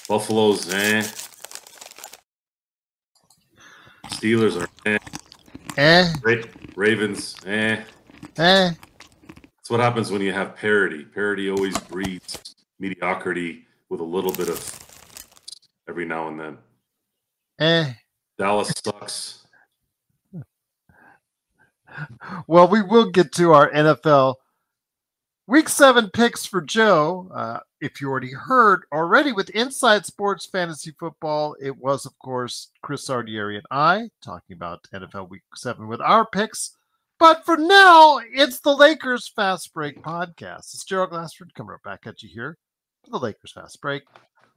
Buffalo's, Steelers are, Ravens, That's what happens when you have parity. Parity always breeds mediocrity with a little bit of every now and then. Dallas sucks. Well, we will get to our NFL Week 7 picks for Joe. If you already heard with Inside Sports Fantasy Football, it was, of course, Chris Sardieri and I talking about NFL Week 7 with our picks. But for now, it's the Lakers Fast Break podcast. It's Gerald Glassford coming right back at you here for the Lakers Fast Break.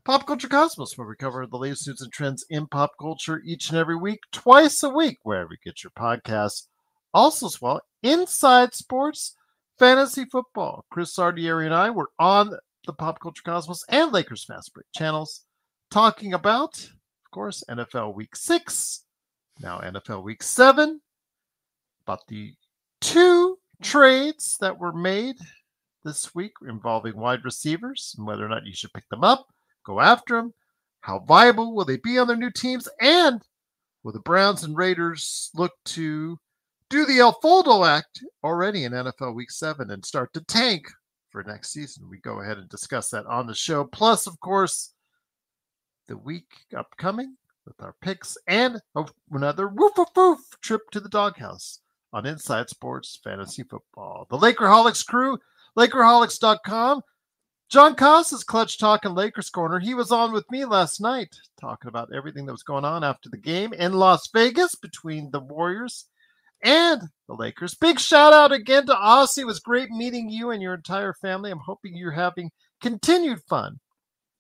Pop Culture Cosmos, where we cover the latest news and trends in pop culture each and every week, twice a week, wherever you get your podcasts. Also, as well, Inside Sports Fantasy Football. Chris Sardieri and I were on the Pop Culture Cosmos and Lakers Fast Break channels talking about, of course, NFL Week 6, now NFL Week 7, about the 2 trades that were made this week involving wide receivers and whether or not you should pick them up, go after them, how viable will they be on their new teams, and will the Browns and Raiders look to do the El Foldo Act already in NFL Week 7 and start to tank for next season? We go ahead and discuss that on the show. Plus, of course, the week upcoming with our picks and another woof trip to the doghouse on Inside Sports Fantasy Football. The Lakerholics crew, Lakerholics.com. John Costas, Clutch Talk and Lakers Corner. He was on with me last night talking about everything that was going on after the game in Las Vegas between the Warriors and the Lakers. Big shout out again to Aussie. It was great meeting you and your entire family. I'm hoping you're having continued fun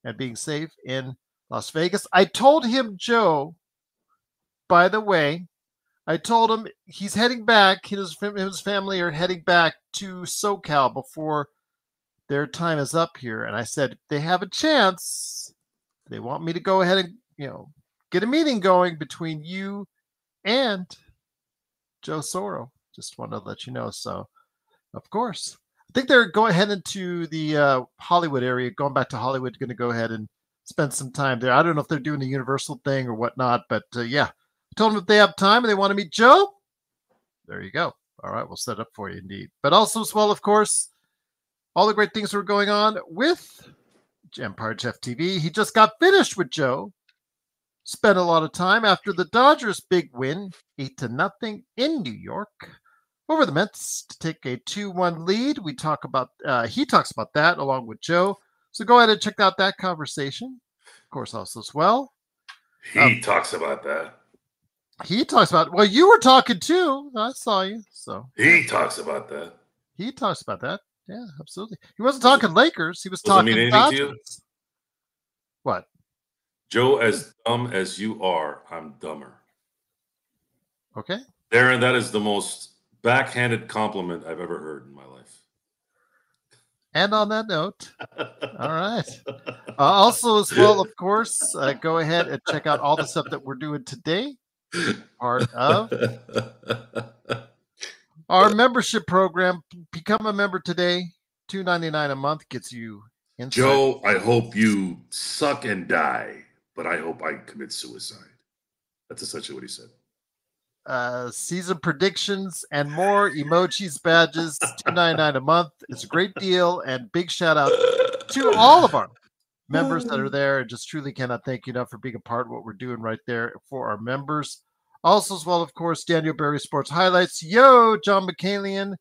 and being safe in Las Vegas. I told him, Joe, by the way, I told him he's heading back. His family are heading back to SoCal before their time is up here. And I said, if they have a chance, they want me to go ahead and, get a meeting going between you and Joe Soro. Just wanted to let you know. So, of course, I think they're going ahead into the Hollywood area, going back to Hollywood, going to go ahead and spend some time there. I don't know if they're doing the Universal thing or whatnot, but yeah, I told them if they have time and they want to meet Joe, there you go. All right, we'll set up for you indeed. But also as well, of course, all the great things that were going on with Empire Jeff TV. He just got finished with Joe. Spent a lot of time after the Dodgers' big win, 8-0 in New York, over the Mets to take a 2-1 lead. We talk about he talks about that along with Joe. So go ahead and check out that conversation. Of course, also as well. He talks about that. He talks about, well, you were talking too. I saw you. So he talks about that. He talks about that. Yeah, absolutely. He wasn't talking Lakers. He was talking Dodgers. What? Joe, as dumb as you are, I'm dumber. Okay. Darren, that is the most backhanded compliment I've ever heard in my life. And on that note, all right. Also, as well, of course, go ahead and check out all the stuff that we're doing today. Part of our membership program. Become a member today. $2.99 a month gets you inside. Joe, I hope you suck and die, but I hope I commit suicide. That's essentially what he said. Season predictions and more, emojis, badges, $2.99 a month. It's a great deal, and big shout out to all of our members that are there. Just truly cannot thank you enough for being a part of what we're doing right there for our members. Also, as well, of course, Daniel Berry Sports Highlights. Yo, John McCalian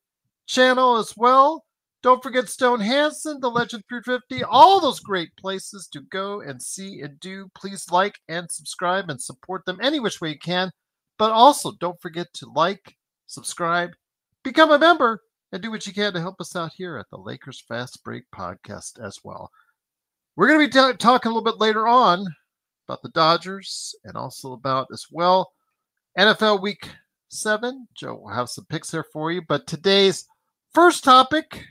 channel as well. Don't forget Stone Hansen, the Legend 350, all those great places to go and see and do. Please like and subscribe and support them any which way you can. But also, don't forget to like, subscribe, become a member, and do what you can to help us out here at the Lakers Fast Break podcast as well. We're going to be talking a little bit later on about the Dodgers and also about, as well, NFL Week 7. Joe will have some picks there for you. But today's first topic,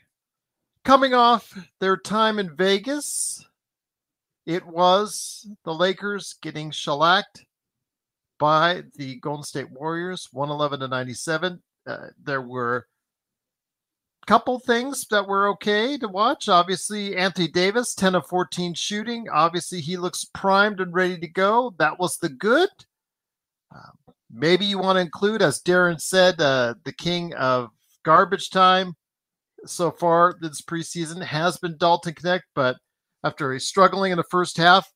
coming off their time in Vegas, it was the Lakers getting shellacked by the Golden State Warriors, 111-97. There were couple things that were okay to watch. Obviously, Anthony Davis, 10 of 14 shooting. Obviously, he looks primed and ready to go. That was the good. Maybe you want to include, as Darren said, the king of garbage time so far this preseason has been Dalton Knecht, but after struggling in the first half,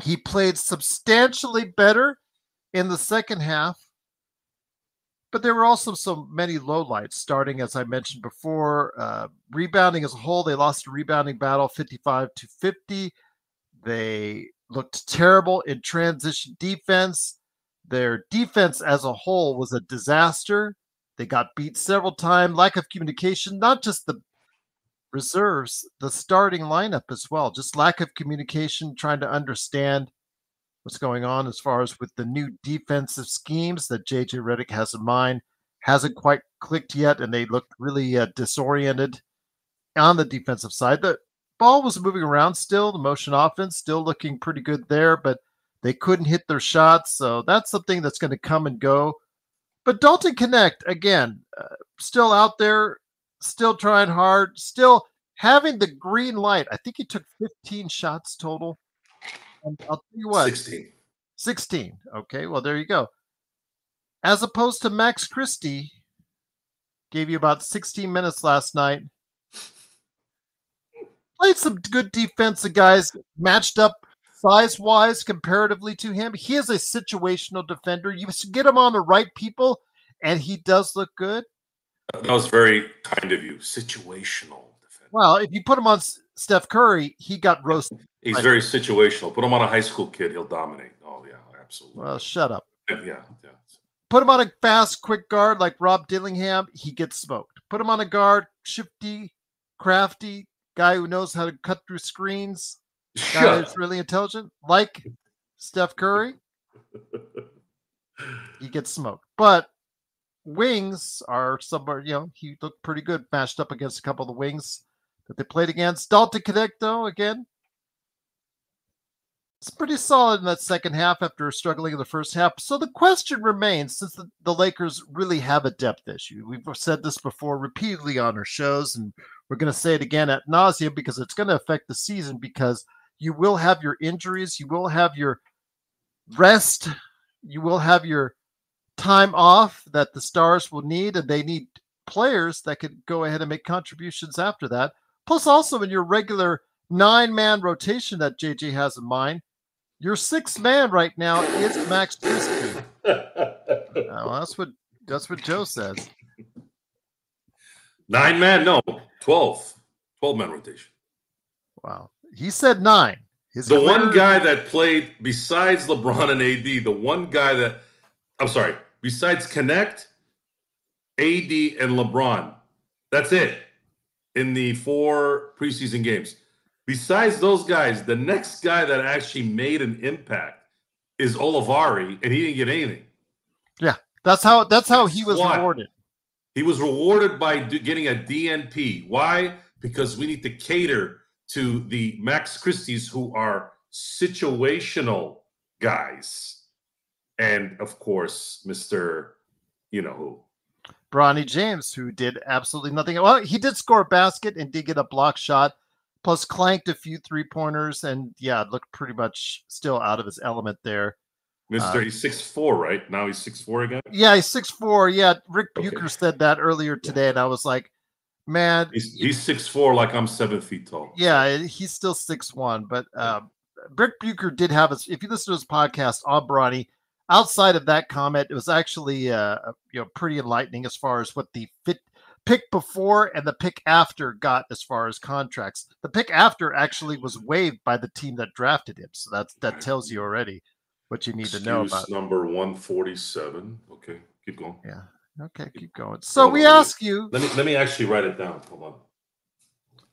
he played substantially better in the second half. But there were also so many lowlights, starting, as I mentioned before, rebounding as a whole. They lost a rebounding battle 55-50. They looked terrible in transition defense. Their defense as a whole was a disaster. They got beat several times. Lack of communication, not just the reserves, the starting lineup as well. Just lack of communication, trying to understand what's going on as far as with the new defensive schemes that JJ Redick has in mind. Hasn't quite clicked yet, and they looked really disoriented on the defensive side. The ball was moving around still, the motion offense still looking pretty good there, but they couldn't hit their shots, so that's something that's going to come and go. But Dalton Knecht, again, still out there, still trying hard, still having the green light. I think he took 15 shots total. And I'll tell you what. 16. 16. Okay, well, there you go. As opposed to Max Christie, gave you about 16 minutes last night. Played some good defensive guys, matched up size-wise comparatively to him. He is a situational defender. You get him on the right people, and he does look good. That was very kind of you. Situational defender. Well, if you put him on Steph Curry, he got roasted. He's very situational. Put him on a high school kid, he'll dominate. Oh, yeah, absolutely. Well, shut up. Yeah. Put him on a fast, quick guard like Rob Dillingham, he gets smoked. Put him on a guard, shifty, crafty, guy who knows how to cut through screens, guy who's really intelligent, like Steph Curry, he gets smoked. But wings are somewhere, he looked pretty good matched up against a couple of the wings that they played against. Dalton Knecht, though, again, it's pretty solid in that second half after struggling in the first half. So the question remains, since the Lakers really have a depth issue. We've said this before repeatedly on our shows, and we're going to say it again ad nauseum because it's going to affect the season, because you will have your injuries, you will have your rest, you will have your time off that the stars will need, and they need players that could go ahead and make contributions after that. Plus also in your regular 9-man rotation that JJ has in mind, your 6th man right now is Max Christie. Well, that's what Joe says. 9-man, no, 12-man rotation. Wow, he said 9. One guy that played besides LeBron and AD, besides Knecht, AD, and LeBron, that's it in the 4 preseason games. Besides those guys, the next guy that actually made an impact is Olivari, and he didn't get anything. Yeah, that's how he was rewarded. He was rewarded by getting a DNP. Why? Because we need to cater to the Max Christies who are situational guys. And, of course, Mr. You-know-who. Bronny James, who did absolutely nothing. Well, he did score a basket and did get a block shot, plus clanked a few three-pointers, and, looked pretty much still out of his element there. He's 6'4", right? Now he's 6'4" again? Yeah, he's 6'4". Yeah, Rick Bucher said that earlier today, and I was like, man. He's 6'4", like I'm 7 feet tall. Yeah, he's still 6'1", but Rick Bucher did have if you listen to his podcast on Bronny, outside of that comment, it was actually pretty enlightening as far as what the pick before and the pick after got as far as contracts. The pick after actually was waived by the team that drafted him, so that tells you already what you need to know about. Number 147. Okay, keep going. Yeah. Okay, keep going. So we ask you. Let me actually write it down. Hold on.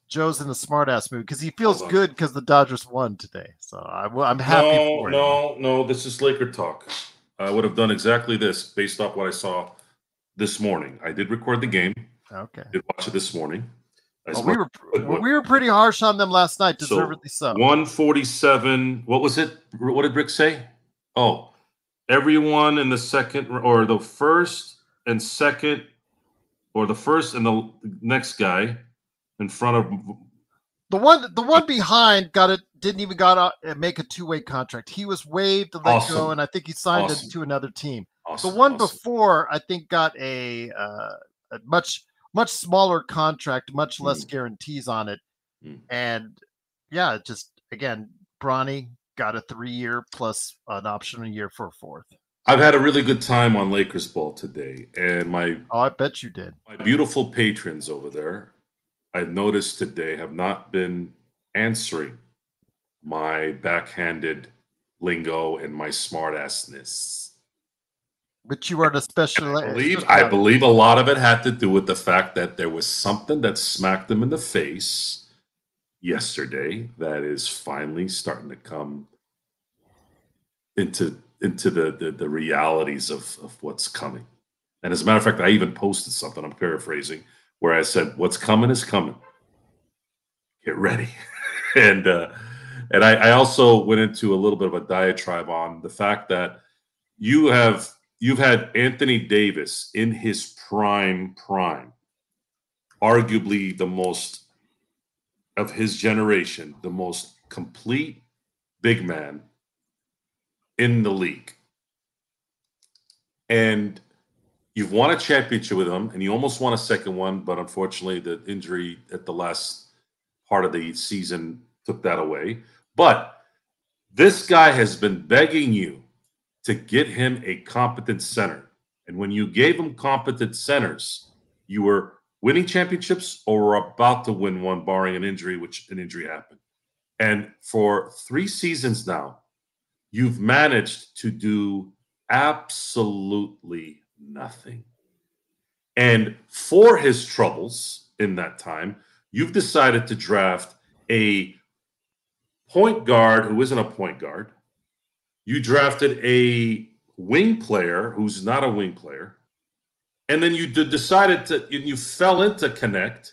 Joe's in the smartass mood because he feels good because the Dodgers won today. So I'm happy for him. No. This is Laker talk. I would have done exactly this based off what I saw this morning. I did record the game. Okay. Did watch it this morning. We were pretty harsh on them last night, deservedly so. 147. What was it? What did Rick say? Oh, everyone in the second or the first and second or the first and the next guy in front of the one behind didn't even make a two-way contract. He was waived to let go, and I think he signed it to another team. The one before, I think, got a much smaller contract, much less guarantees on it, and yeah, just again, Bronny got a 3-year plus an option a year for a fourth. I've had a really good time on Lakers ball today, and I bet you did. My beautiful patrons over there, I've noticed today, have not been answering my backhanded lingo and my smartassness. But you are the special. I believe a lot of it had to do with the fact that there was something that smacked them in the face yesterday that is finally starting to come into the realities of what's coming. And as a matter of fact, I even posted something, I'm paraphrasing, where I said, what's coming is coming. Get ready. and I also went into a little bit of a diatribe on the fact that you've had Anthony Davis in his prime, arguably the most of his generation, the most complete big man in the league. And you've won a championship with him, and you almost won a second one, but unfortunately the injury at the last part of the season took that away. But this guy has been begging you to get him a competent center. And when you gave him competent centers, you were winning championships or were about to win one, barring an injury, which an injury happened. And for 3 seasons now, you've managed to do absolutely nothing. And for his troubles in that time, you've decided to draft a point guard who isn't a point guard. You drafted a wing player who's not a wing player. And then you you fell into Knecht.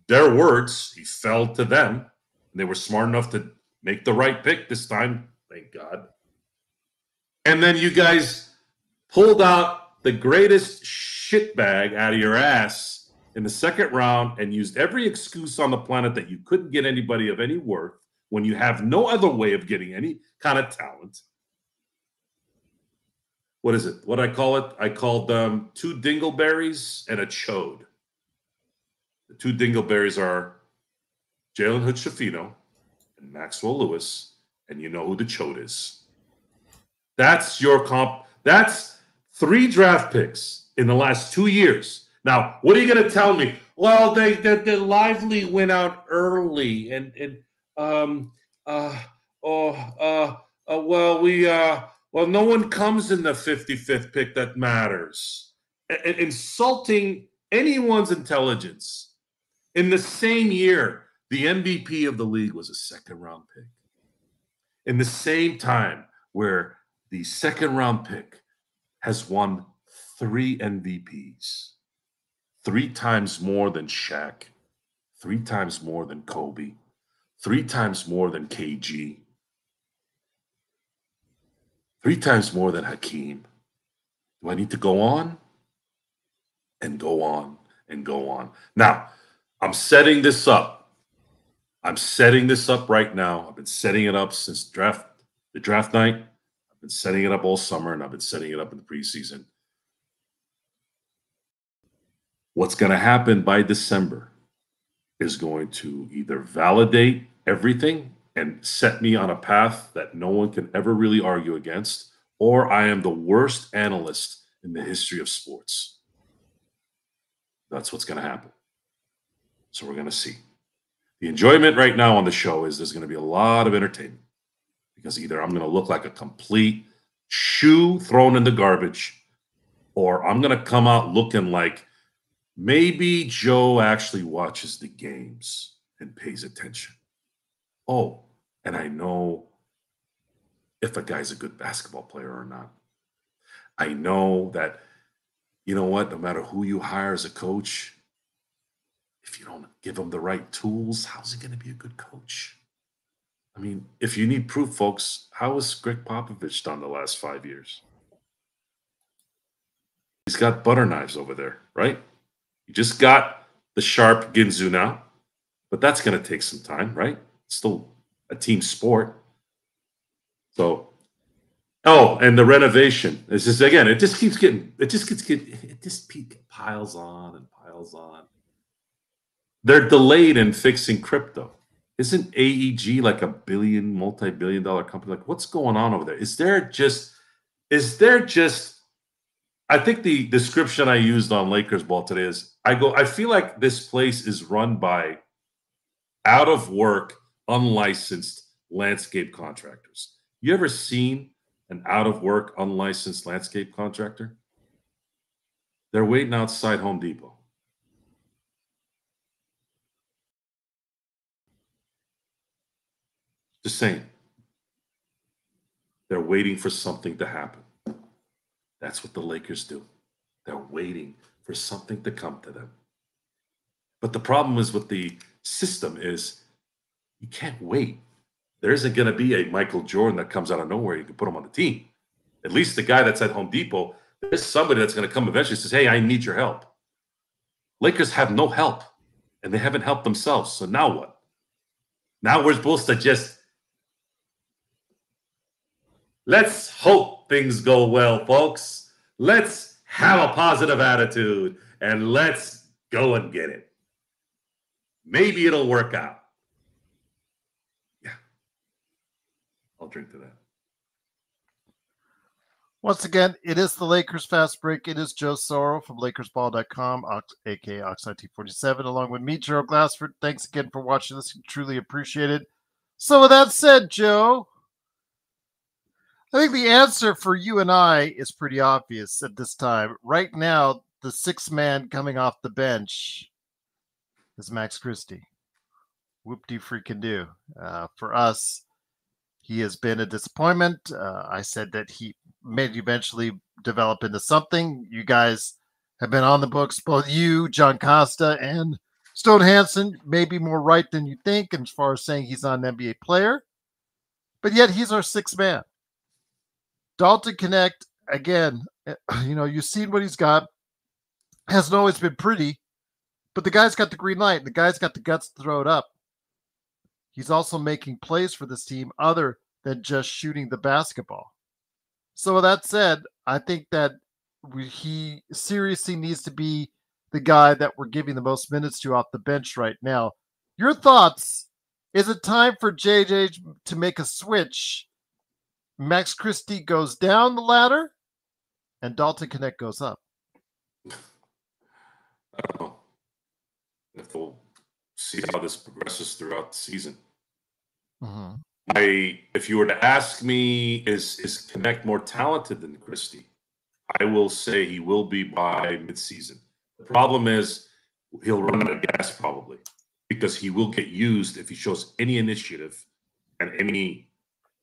Their words, he fell to them. They were smart enough to make the right pick this time, thank God. And then you guys pulled out the greatest shitbag out of your ass in the second round and used every excuse on the planet that you couldn't get anybody of any worth when you have no other way of getting any kind of talent. What is it? What I call it? I called them 2 dingleberries and a chode. The 2 dingleberries are Jalen Hood-Schifino and Maxwell Lewis, and you know who the chode is. That's your comp. That's 3 draft picks in the last 2 years. Now, what are you going to tell me? Well, they Lively went out early, well, no one comes in the 55th pick that matters. Insulting anyone's intelligence. In the same year, the MVP of the league was a second-round pick. In the same time where the second-round pick has won 3 MVPs, 3 times more than Shaq, 3 times more than Kobe, 3 times more than KG, 3 times more than Hakeem. Do I need to go on? And go on and go on. Now, I'm setting this up. I'm setting this up right now. I've been setting it up since the draft night. I've been setting it up all summer, and I've been setting it up in the preseason. What's going to happen by December is going to either validate everything and set me on a path that no one can ever really argue against, or I am the worst analyst in the history of sports. That's what's going to happen. So we're going to see. The enjoyment right now on the show is there's going to be a lot of entertainment because either I'm going to look like a complete shoe thrown in the garbage, or I'm going to come out looking like maybe Joe actually watches the games and pays attention. Oh, and I know if a guy's a good basketball player or not. I know that, you know what, no matter who you hire as a coach, if you don't give him the right tools, how's he going to be a good coach? I mean, if you need proof, folks, how has Greg Popovich done the last 5 years? He's got butter knives over there, right? You just got the sharp Ginzu now, but that's going to take some time, right? It's still a team sport. So, and the renovation is just, again, it just piles on and piles on. They're delayed in fixing crypto. Isn't AEG like a multi-billion dollar company? Like, what's going on over there? Is there just, I think the description I used on Lakers Ball today is, I feel like this place is run by out of work, unlicensed landscape contractors. You ever seen an out of work, unlicensed landscape contractor? They're waiting outside Home Depot. Just saying. They're waiting for something to happen. That's what the Lakers do. They're waiting for something to come to them. But the problem is with the system is you can't wait. There isn't going to be a Michael Jordan that comes out of nowhere. You can put him on the team. At least the guy that's at Home Depot, there's somebody that's going to come eventually and says, hey, I need your help. Lakers have no help, and they haven't helped themselves. So now what? Now we're supposed to just, let's hope things go well, folks. Let's have a positive attitude, and let's go and get it. Maybe it'll work out. Yeah. I'll drink to that. Once again, it is the Lakers Fast Break. It is Joe Sorrow from LakersBall.com, aka OxIT47, along with me, Gerald Glassford. Thanks again for watching this. Truly appreciate it. So with that said, Joe, I think the answer for you and I is pretty obvious at this time. Right now, the sixth man coming off the bench is Max Christie. Whoop-de-freaking-do. For us, he has been a disappointment. I said that he may eventually develop into something. You guys have been on the books, both you, John Costa, and Stone Hansen, may be more right than you think as far as saying he's not an NBA player. But yet he's our sixth man. Dalton Knecht, again, you've seen what he's got. Hasn't always been pretty, but the guy's got the green light. The guy's got the guts to throw it up. He's also making plays for this team other than just shooting the basketball. So with that said, I think that he seriously needs to be the guy that we're giving the most minutes to off the bench right now. Your thoughts? Is it time for JJ to make a switch? Max Christie goes down the ladder and Dalton Knecht goes up. I don't know if we'll see how this progresses throughout the season. Mm-hmm. If you were to ask me, is Knecht more talented than Christie? I will say he will be by midseason. The problem is he'll run out of gas probably because he will get used if he shows any initiative and any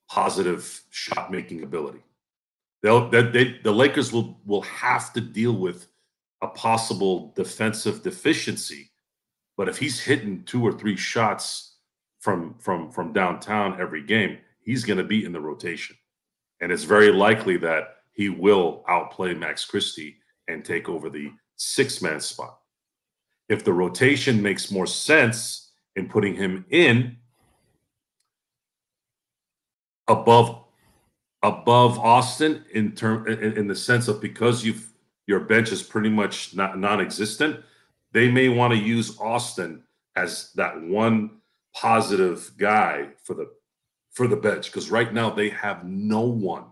positive shot-making ability. The Lakers will have to deal with a possible defensive deficiency, but if he's hitting 2 or 3 shots from downtown every game, he's going to be in the rotation, and it's very likely that he will outplay Max Christie and take over the 6-man spot. If the rotation makes more sense in putting him in above Austin in the sense of, because your bench is pretty much non-existent, they may want to use Austin as that one positive guy for the bench, because right now they have no one.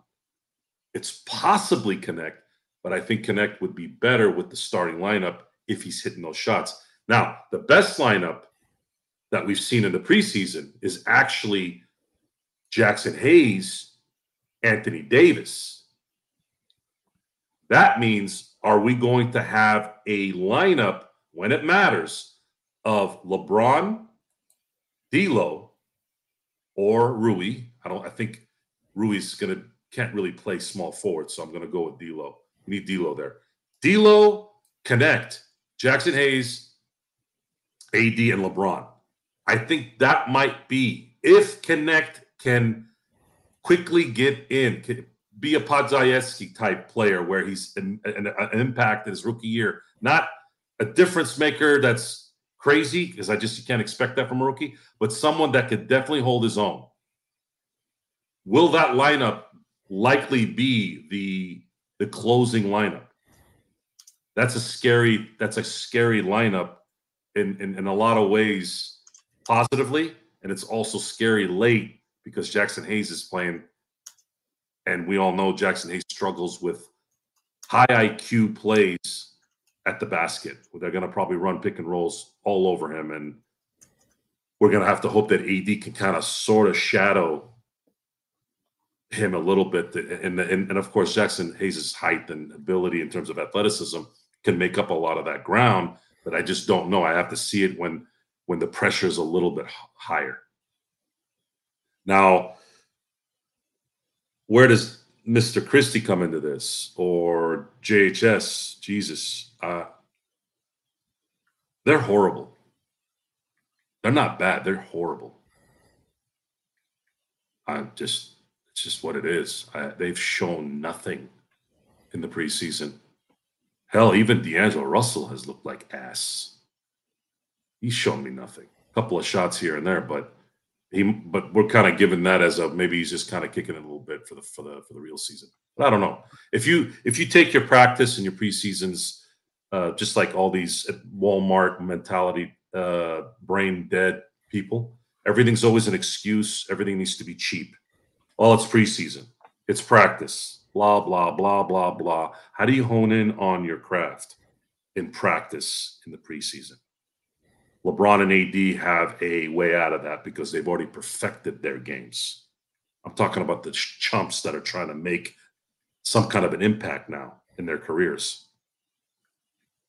It's possibly Knecht, but I think Knecht would be better with the starting lineup if he's hitting those shots. Now, the best lineup that we've seen in the preseason is actually Jackson Hayes, Anthony Davis. That means, are we going to have a lineup when it matters of LeBron, D'Lo, or Rui? I think Rui's can't really play small forward, so I'm going to go with D'Lo. We need D'Lo there. D'Lo, Knecht, Jackson Hayes, AD, and LeBron. I think that might be, if Knecht can quickly get in, be a Podzayeski type player where he's an impact in his rookie year, not a difference maker that's crazy, because you can't expect that from a rookie, but someone that could definitely hold his own. Will that lineup likely be the closing lineup? That's a scary lineup in a lot of ways, positively, and it's also scary late because Jackson Hayes is playing, and we all know Jackson Hayes struggles with high IQ plays at the basket. They're going to probably run pick and rolls all over him, and we're going to have to hope that AD can kind of sort of shadow him a little bit. And of course, Jackson Hayes' height and ability in terms of athleticism can make up a lot of that ground, but I just don't know. I have to see it when the pressure is a little bit higher. Now, where does Mr. Christie come into this, or JHS? Jesus, they're horrible. They're not bad. They're horrible. It's just what it is. They've shown nothing in the preseason. Hell, even D'Angelo Russell has looked like ass. He's shown me nothing. A couple of shots here and there, but we're kind of giving that as maybe he's just kind of kicking it a little bit for the real season. But I don't know. If you take your practice and your preseasons, just like all these Walmart mentality, brain dead people, everything's always an excuse. Everything needs to be cheap. Well, it's preseason. It's practice. Blah, blah, blah, blah, blah. How do you hone in on your craft in practice in the preseason? LeBron and AD have a way out of that because they've already perfected their games. I'm talking about the chumps that are trying to make some kind of an impact now in their careers.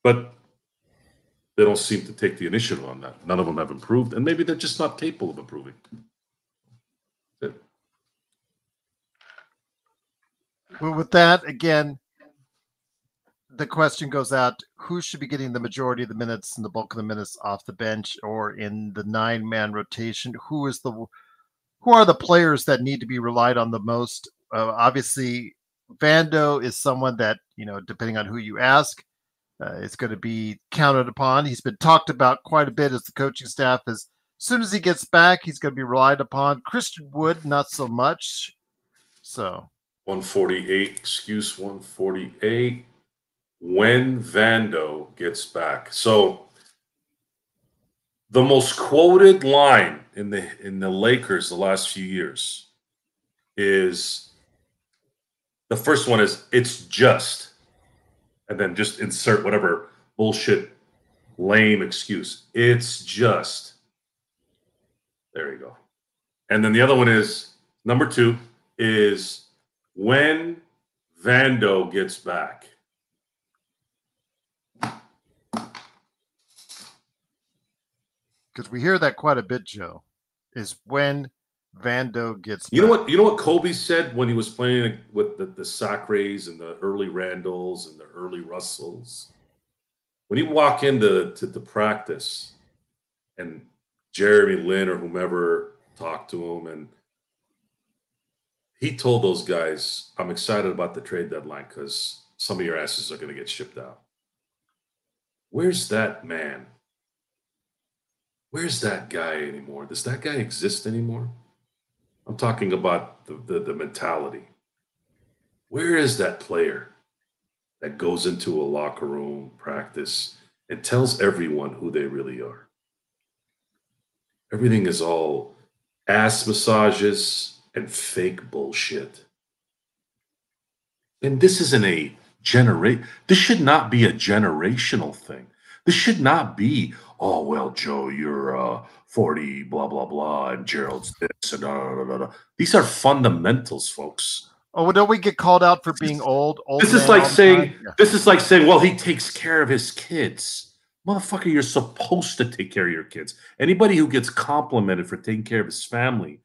But they don't seem to take the initiative on that. None of them have improved, and maybe they're just not capable of improving. Well, with that, again, the question goes out: who should be getting the majority of the minutes and the bulk of the minutes off the bench or in the 9-man rotation? Who are the players that need to be relied on the most? Obviously, Vando is someone that, depending on who you ask, is going to be counted upon. He's been talked about quite a bit as the coaching staff. As soon as he gets back, he's going to be relied upon. Christian Wood, not so much. So 148. When Vando gets back. So the most quoted line in the Lakers the last few years is, the first one is, "It's just," and then just insert whatever bullshit lame excuse. "It's just." There you go. And then the other one is, number 2 is, "When Vando gets back." Because we hear that quite a bit, Joe, is when Vando gets back. You know what Kobe said when he was playing with the Sacres and the early Randalls and the early Russells? When he walk into practice and Jeremy Lin or whomever talked to him, and he told those guys, "I'm excited about the trade deadline because some of your asses are going to get shipped out." Where's that man? Where's that guy anymore? Does that guy exist anymore? I'm talking about the mentality. Where is that player that goes into a locker room practice and tells everyone who they really are? Everything is all ass massages and fake bullshit. And this isn't this should not be a generational thing. This should not be, "Oh, well, Joe, you're 40, blah, blah, blah, and Gerald's this, and These are fundamentals, folks. Oh, well, don't we get called out for being old? This is like saying, well, he takes care of his kids. Motherfucker, you're supposed to take care of your kids. Anybody who gets complimented for taking care of his family,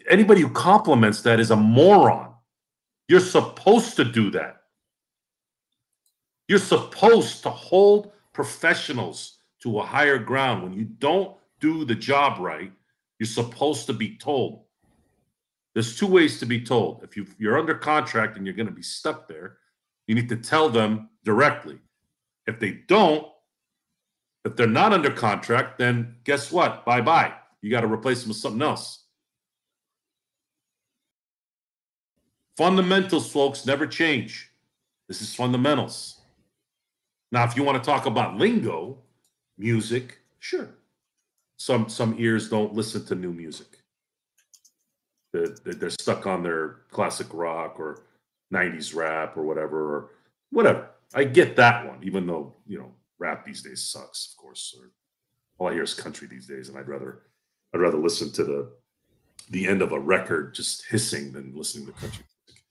anybody who compliments that is a moron. You're supposed to do that. You're supposed to hold professionals to a higher ground. When you don't do the job right, you're supposed to be told. There's two ways to be told. If you're under contract and you're going to be stuck there, you need to tell them directly. If they don't, if they're not under contract, then guess what? Bye-bye. You got to replace them with something else. Fundamentals, folks, never change. This is fundamentals. Now, if you want to talk about lingo, music, sure. Some ears don't listen to new music. They're stuck on their classic rock or 90s rap or whatever. I get that one, even though, rap these days sucks, of course. Or all I hear is country these days, and I'd rather listen to the end of a record just hissing than listening to country music.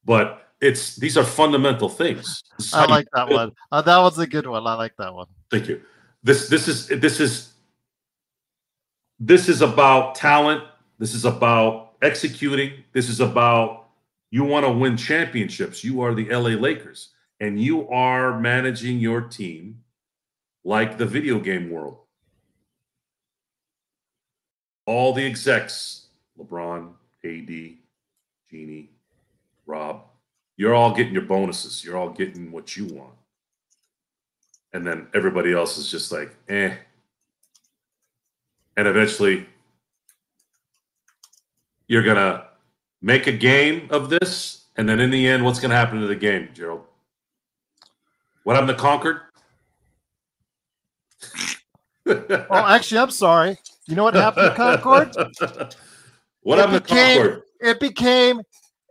But these are fundamental things. I like that one. That was a good one. I like that one. Thank you. This is about talent. This is about executing. This is about, you want to win championships. You are the LA Lakers, and you are managing your team like the video game world. All the execs, LeBron, AD, Jeannie, Rob, you're all getting your bonuses. You're all getting what you want. And then everybody else is just like, eh. And eventually, you're going to make a game of this. And then in the end, what's going to happen to the game, Gerald? What happened to Concord? Oh, actually, I'm sorry. You know what happened to Concord? What happened to Concord? It became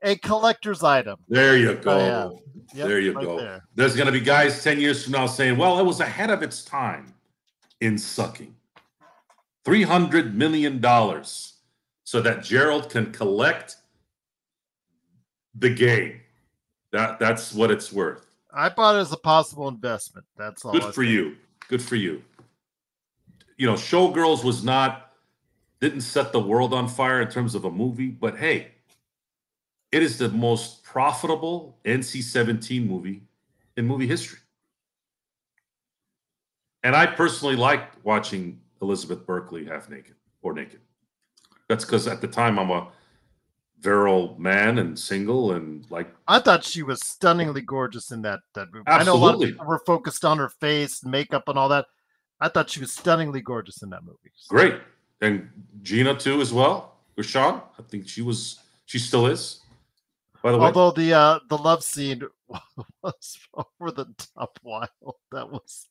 a collector's item. There you go. Yep, there you right go. There. There's going to be guys 10 years from now saying, well, it was ahead of its time in sucking. $300 million so that Gerald can collect the game. That's what it's worth. I bought it as a possible investment. That's all. Good for you. Good for you. Showgirls didn't set the world on fire in terms of a movie, but hey, it is the most profitable NC-17 movie in movie history. And I personally liked watching Elizabeth Berkley half naked or naked. That's because at the time I'm a virile man and single and I thought she was stunningly gorgeous in that movie. Absolutely. I know a lot of people were focused on her face, makeup, and all that. I thought she was stunningly gorgeous in that movie. Great. And Gina too as well. With Sean. I think she still is. By the way. Although the love scene was over the top wild. That was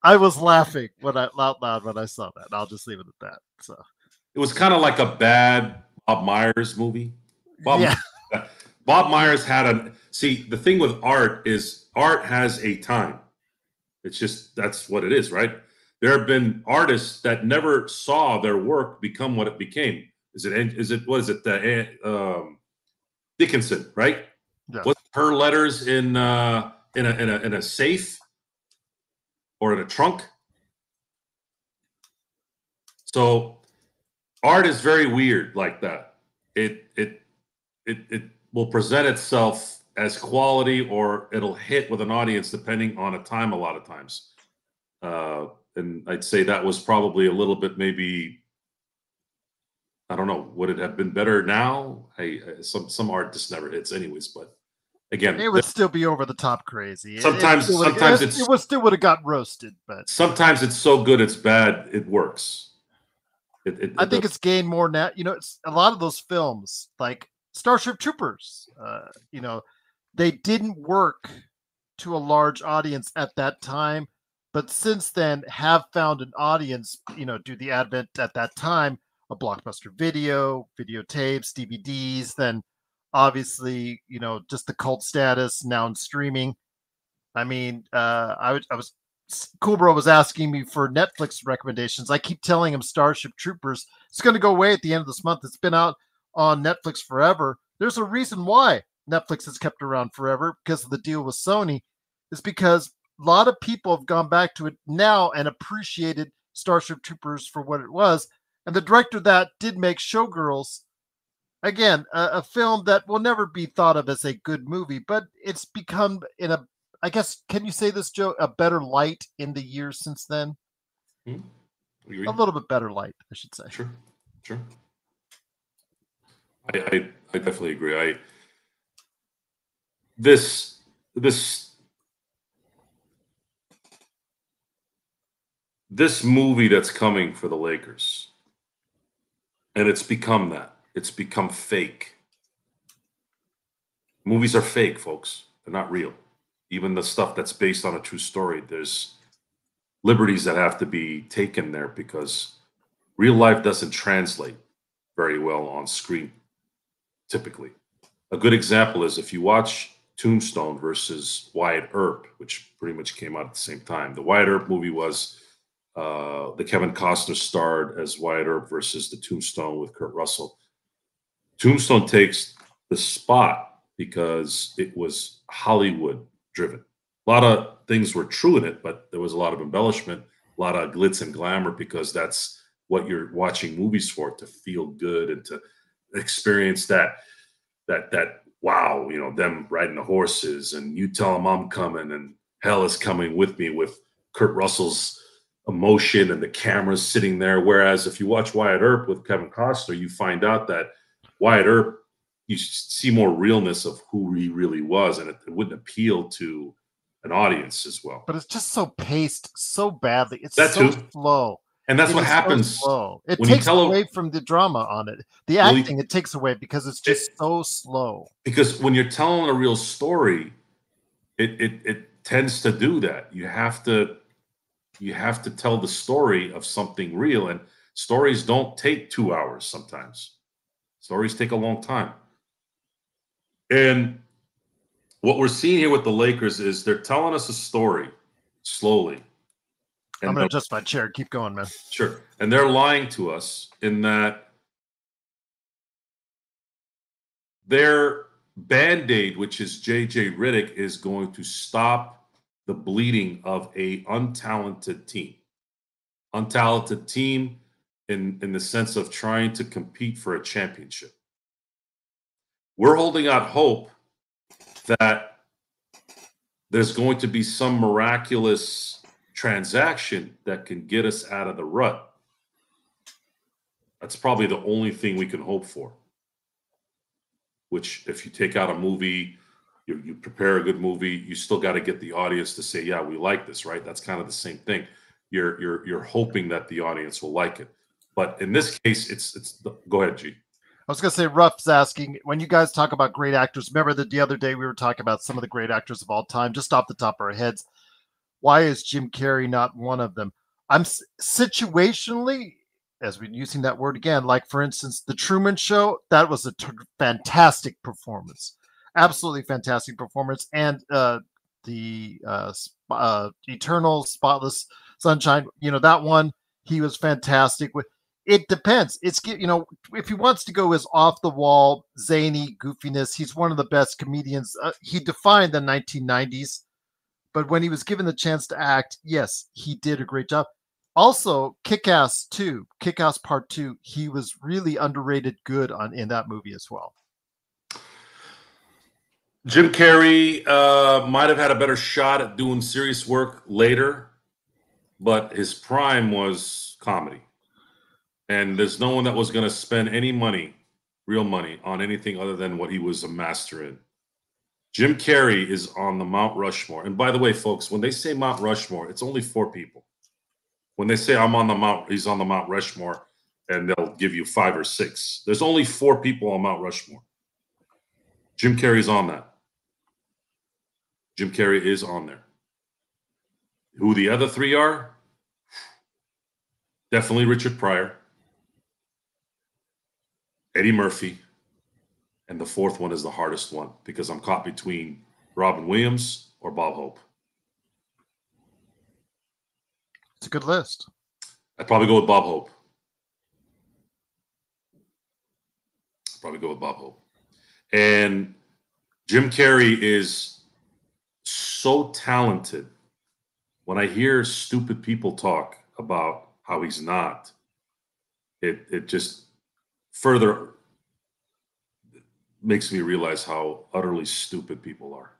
I was laughing out loud when I saw that. I'll just leave it at that. So it was kind of like a bad Bob Myers movie. Bob Myers had the thing with art is art has a time. It's just, that's what it is, right? There have been artists that never saw their work become what it became. Dickinson, right? Yeah. Was her letters in a safe or in a trunk? So art is very weird like that. It will present itself as quality, or it'll hit with an audience depending on a time. A lot of times, and I'd say that was probably a little bit maybe. I don't know. Would it have been better now? Some art just never hits, anyways. But again, it would still be over the top crazy. Sometimes it still would have got roasted, but sometimes it's so good it's bad. It works. I think it's gained more now. It's a lot of those films like Starship Troopers. They didn't work to a large audience at that time, but since then have found an audience. Due to the advent at that time of Blockbuster Video, videotapes, DVDs, then obviously, just the cult status now in streaming. I mean, Cool Bro was asking me for Netflix recommendations. I keep telling him Starship Troopers. It's going to go away at the end of this month. It's been out on Netflix forever. There's a reason why Netflix has kept around forever, because of the deal with Sony. Is because a lot of people have gone back to it now and appreciated Starship Troopers for what it was. And the director of that did make Showgirls, again, a film that will never be thought of as a good movie, but it's become, I guess, can you say this, Joe, a better light in the years since then? A little bit better light, I should say. Sure. I definitely agree. This this this movie that's coming for the Lakers, and it's become that. It's become fake. Movies are fake, folks. They're not real. Even the stuff that's based on a true story, there's liberties that have to be taken there because real life doesn't translate very well on screen typically. A good example is if you watch Tombstone versus Wyatt Earp, which pretty much came out at the same time. The Wyatt Earp movie was the Kevin Costner starred as Wyatt Earp versus the Tombstone with Kurt Russell. Tombstone takes the spot because it was Hollywood driven. A lot of things were true in it, but there was a lot of embellishment, a lot of glitz and glamour because that's what you're watching movies for, to feel good and to experience that wow, them riding the horses and you tell them I'm coming and hell is coming with me with Kurt Russell's emotion and the cameras sitting there. Whereas if you watch Wyatt Earp with Kevin Costner, you find out that Wyatt Earp, you see more realness of who he really was, and it wouldn't appeal to an audience as well. But it's just so paced so badly. It's That so too. slow. And that's It what is so happens slow. It when you takes tell away them. from the drama on it. The Well, acting, it takes away because it's just so slow. because when you're telling a real story, it tends to do that. You have to tell the story of something real, and stories don't take 2 hours sometimes. Stories take a long time. And what we're seeing here with the Lakers is they're telling us a story slowly. I'm And going to adjust my chair. Keep going, man. sure. And they're lying to us in that their Band-Aid, which is JJ Redick, is going to stop the bleeding of a untalented team. Untalented team in the sense of trying to compete for a championship. We're holding out hope that there's going to be some miraculous transaction that can get us out of the rut. That's probably the only thing we can hope for. Which, if you take out a movie, you prepare a good movie, you still got to get the audience to say, "Yeah, we like this," right? That's kind of the same thing. You're hoping that the audience will like it, but in this case, it's. Go ahead, G. I was going to say, Ruff's asking, when you guys talk about great actors, remember that the other day we were talking about some of the great actors of all time, just off the top of our heads. Why is Jim Carrey not one of them? I'm situationally, as we're using that word again, like for instance, The Truman Show, that was a fantastic performance. Absolutely fantastic performance. And the Eternal Spotless Sunshine, that one, he was fantastic with. It depends. It's, if he wants to go his off the wall, zany goofiness, he's one of the best comedians. He defined the 1990s, but when he was given the chance to act, yes, he did a great job. Also, Kick-Ass 2, Kick-Ass Part 2, he was really underrated good in that movie as well. Jim Carrey might have had a better shot at doing serious work later, but his prime was comedy. And there's no one that was going to spend any money, real money, on anything other than what he was a master in. Jim Carrey is on the Mount Rushmore. And by the way, folks, when they say Mount Rushmore, it's only 4 people. When they say he's on the Mount Rushmore, and they'll give you 5 or 6. There's only 4 people on Mount Rushmore. Jim Carrey's on that. Jim Carrey is on there. Who the other 3 are? Definitely Richard Pryor, Eddie Murphy, and the 4th one is the hardest one because I'm caught between Robin Williams or Bob Hope. It's a good list. I'd probably go with Bob Hope. And Jim Carrey is so talented. When I hear stupid people talk about how he's not, it just further makes me realize how utterly stupid people are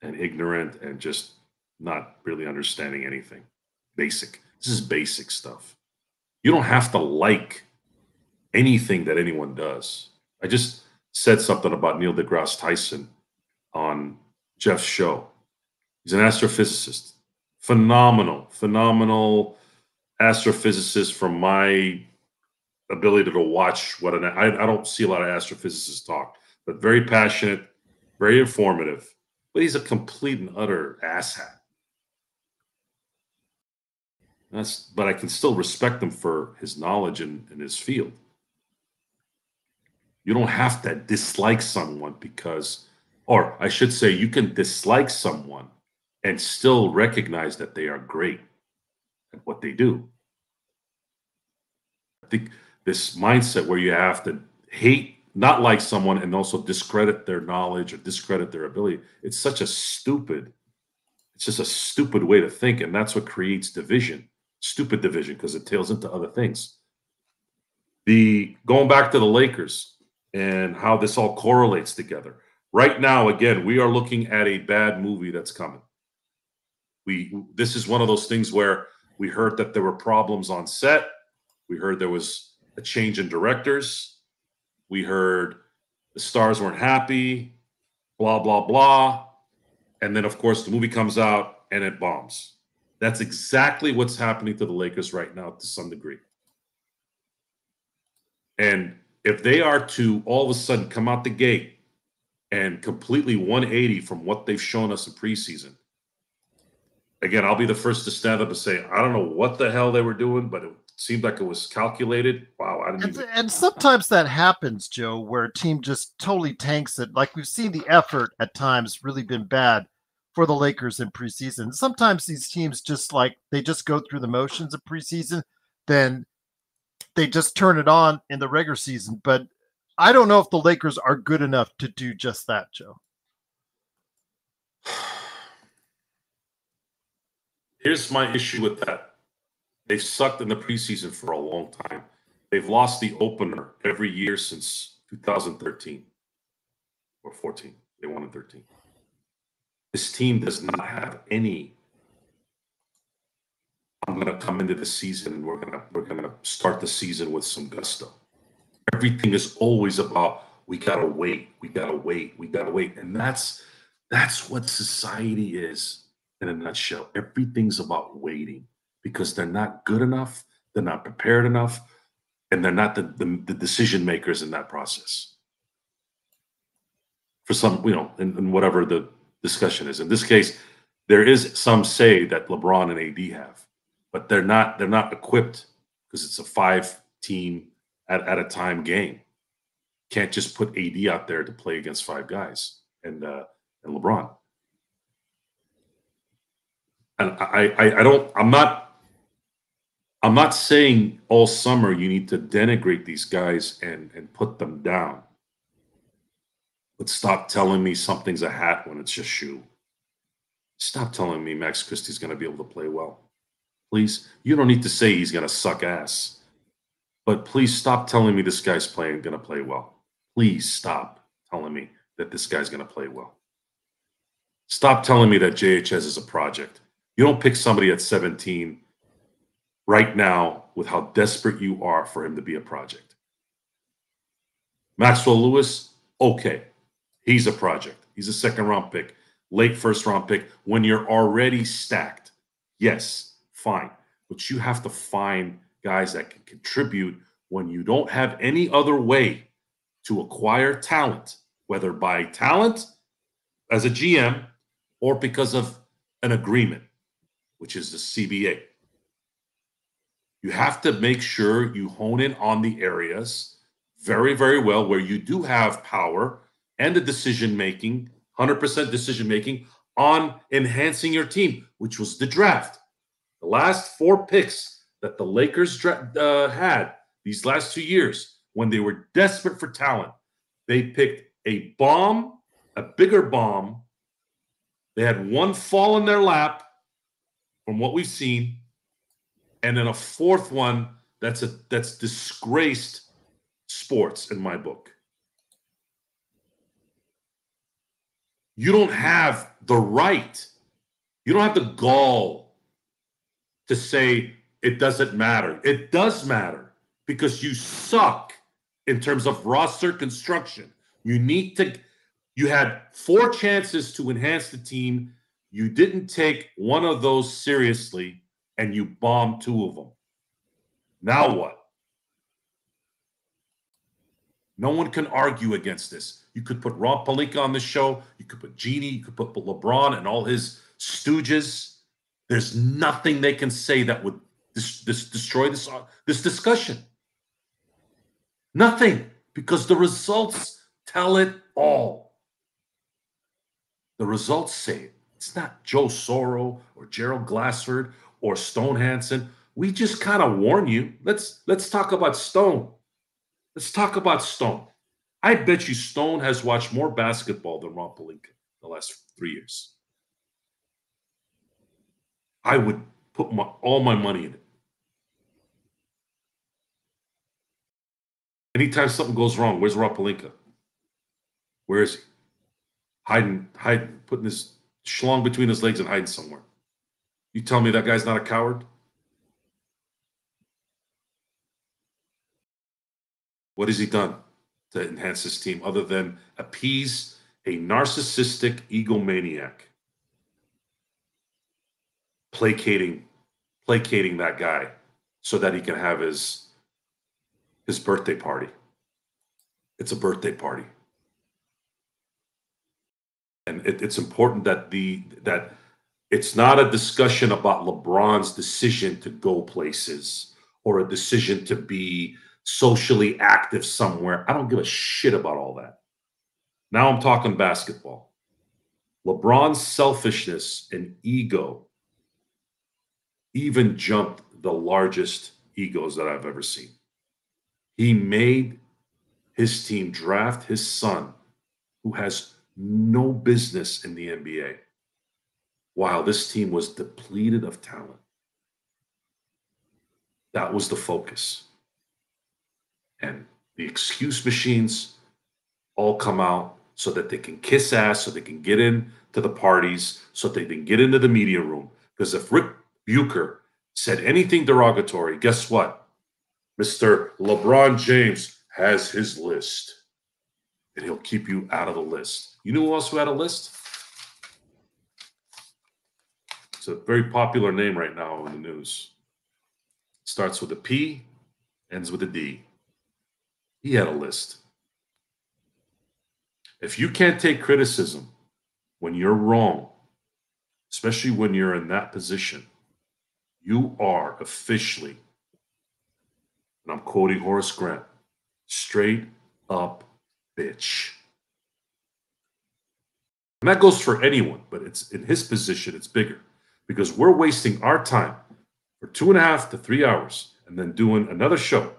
and ignorant and just not really understanding anything. Basic. This is basic stuff. You don't have to like anything that anyone does. I just said something about Neil deGrasse Tyson on Jeff's show. He's an astrophysicist. Phenomenal astrophysicist from my ability to watch I don't see a lot of astrophysicists talk, but very passionate, very informative. But he's a complete and utter asshat. But I can still respect him for his knowledge in his field. You don't have to dislike someone or I should say, you can dislike someone and still recognize that they are great at what they do. I think this mindset where you have to not like someone and also discredit their knowledge or discredit their ability, it's just a stupid way to think. And that's what creates division, stupid division, because it tails into other things. Going back to the Lakers and how this all correlates together. Right now, again, we are looking at a bad movie that's coming. This is one of those things where we heard that there were problems on set. We heard there was a change in directors. We heard the stars weren't happy, blah, blah, blah. And then, of course, the movie comes out and it bombs. That's exactly what's happening to the Lakers right now to some degree. And if they are to all of a sudden come out the gate and completely 180 from what they've shown us in preseason, again, I'll be the first to stand up and say, I don't know what the hell they were doing, but it seemed like it was calculated. Wow. And sometimes that happens, Joe, where a team just totally tanks it. Like we've seen the effort at times really been bad for the Lakers in preseason. Sometimes these teams they just go through the motions of preseason, then they just turn it on in the regular season. But I don't know if the Lakers are good enough to do just that, Joe. Here's my issue with that. They've sucked in the preseason for a long time. They've lost the opener every year since 2013 or 14. They won in 13. This team does not have any. I'm going to come into the season and we're going to start the season with some gusto. Everything is always about we got to wait. And that's what society is in a nutshell. Everything's about waiting because they're not good enough, they're not prepared enough, and they're not the decision makers in that process. For some, in whatever the discussion is. In this case, there is some say that LeBron and AD have, but they're not equipped because it's a 5-team at a time game. Can't just put AD out there to play against 5 guys and LeBron. And I'm not saying all summer you need to denigrate these guys and put them down. But stop telling me something's a hat when it's just shoe. Stop telling me Max Christie's going to be able to play well. Please. You don't need to say he's going to suck ass. But please stop telling me this guy's going to play well. Please stop telling me that this guy's going to play well. Stop telling me that JHS is a project. You don't pick somebody at 17 right now with how desperate you are for him to be a project. Maxwell Lewis, okay. He's a project. He's a second-round pick, late first-round pick when you're already stacked. Yes, fine. But you have to find guys that can contribute when you don't have any other way to acquire talent, whether by talent as a GM or because of an agreement, which is the CBA. You have to make sure you hone in on the areas very, very well where you do have power and the decision-making, 100% decision-making on enhancing your team, which was the draft. The last 4 picks that the Lakers had these last 2 years, when they were desperate for talent, they picked a bomb, a bigger bomb. They had one fall in their lap from what we've seen, and then a 4th one that's disgraced sports in my book. You don't have the right, you don't have the gall to say it doesn't matter. It does matter because you suck in terms of roster construction. You had 4 chances to enhance the team. You didn't take one of those seriously, and you bombed 2 of them. Now what? No one can argue against this. You could put Rob Pelinka on the show. You could put Genie. You could put LeBron and all his stooges. There's nothing they can say that would destroy this discussion. Nothing, because the results tell it all. The results say it. It's not Joe Soro or Gerald Glassford or Stone Hansen. We just kind of warn you. Let's talk about Stone. Let's talk about Stone. I bet you Stone has watched more basketball than Rob Pelinka the last 3 years. I would put all my money in it. Anytime something goes wrong, where's Rob Pelinka? Where is he? Hiding, putting his schlong between his legs and hiding somewhere. You tell me that guy's not a coward? What has he done to enhance his team other than appease a narcissistic egomaniac? Placating that guy so that he can have his birthday party. It's a birthday party. And it's important that that it's not a discussion about LeBron's decision to go places or a decision to be socially active somewhere. I don't give a shit about all that. Now I'm talking basketball. LeBron's selfishness and ego even jumped the largest egos that I've ever seen. He made his team draft his son, who has no business in the NBA, while this team was depleted of talent. That was the focus. And the excuse machines all come out so that they can kiss ass, so they can get into the parties, so they can get into the media room. Because if Rick Bucher said anything derogatory, guess what? Mr. LeBron James has his list. And he'll keep you out of the list. You know who else who had a list? It's a very popular name right now in the news. It starts with a P, ends with a D. He had a list. If you can't take criticism when you're wrong, especially when you're in that position, you are officially, and I'm quoting Horace Grant, straight up bitch. And that goes for anyone, but it's in his position, it's bigger because we're wasting our time for 2.5 to 3 hours and then doing another show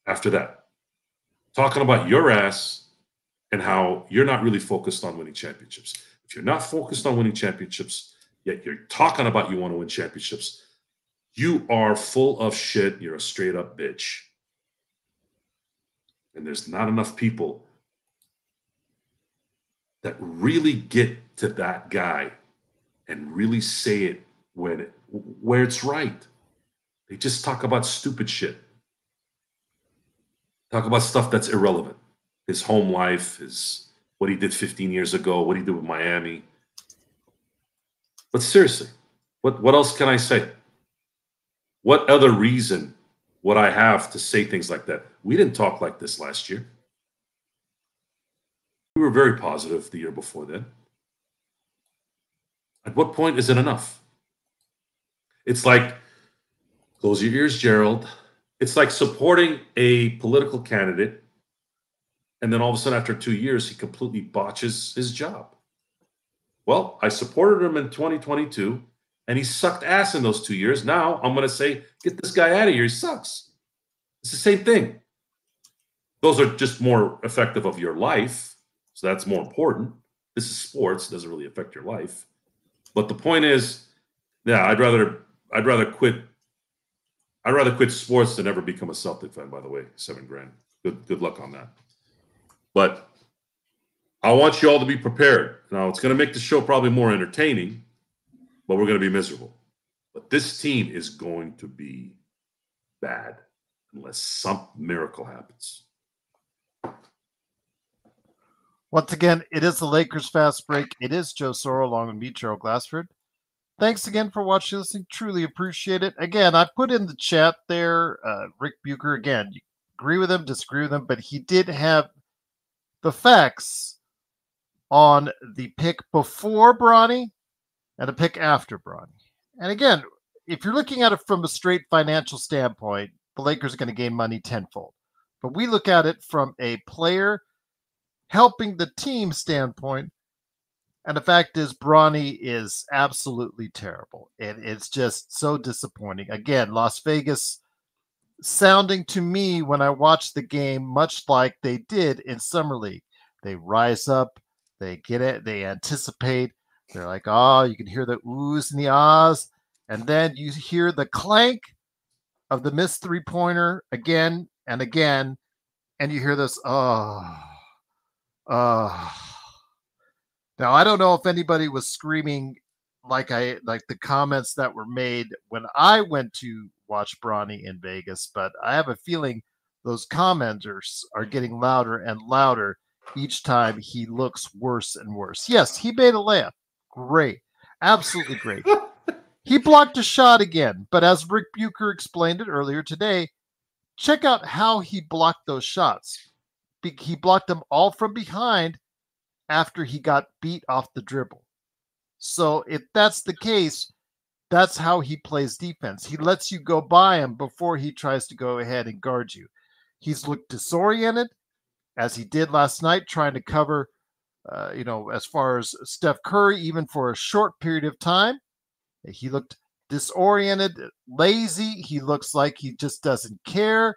after that, talking about your ass and how you're not really focused on winning championships. If you're not focused on winning championships, yet you're talking about you want to win championships, you are full of shit. You're a straight up bitch. And there's not enough people that really get to that guy and really say it where it's right. They just talk about stupid shit. Talk about stuff that's irrelevant. His home life, what he did 15 years ago, what he did with Miami. But seriously, what else can I say? What other reason would I have to say things like that? We didn't talk like this last year. We were very positive the year before then. At what point is it enough? It's like, close your ears, Gerald. It's like supporting a political candidate, and then all of a sudden, after 2 years, he completely botches his job. Well, I supported him in 2022, and he sucked ass in those 2 years. Now I'm going to say, get this guy out of here. He sucks. It's the same thing. Those are just more effective of your life. So that's more important. This is sports. It doesn't really affect your life. But the point is, yeah, I'd rather quit sports than ever become a Celtic fan, by the way. $7,000. Good luck on that. But I want you all to be prepared. Now, it's going to make the show probably more entertaining, but we're going to be miserable. But this team is going to be bad unless some miracle happens. Once again, it is the Lakers Fast Break. It is Joe Soro along with me, Gerald Glassford. Thanks again for watching and listening. Truly appreciate it. Again, I put in the chat there, Rick Bucher, again, you agree with him, disagree with him, but he did have the facts on the pick before Bronny and a pick after Bronny. And again, if you're looking at it from a straight financial standpoint, the Lakers are going to gain money tenfold. But we look at it from a player helping the team standpoint. And the fact is, Bronny is absolutely terrible. And it's just so disappointing. Again, Las Vegas sounding to me when I watched the game much like they did in Summer League. They rise up, they get it, they anticipate. They're like, oh, you can hear the oohs and the ahs. And then you hear the clank of the missed three-pointer again and again. And you hear this, oh. Now, I don't know if anybody was screaming like the comments that were made when I went to watch Bronny in Vegas, but I have a feeling those commenters are getting louder and louder each time he looks worse and worse. Yes, he made a layup. Great. Absolutely great. He blocked a shot again, but as Rick Bucher explained it earlier today, check out how he blocked those shots. He blocked them all from behind after he got beat off the dribble. So if that's the case, that's how he plays defense. He lets you go by him before he tries to go ahead and guard you. He's looked disoriented, as he did last night, trying to cover, as far as Steph Curry, even for a short period of time. He looked disoriented, lazy. He looks like he just doesn't care.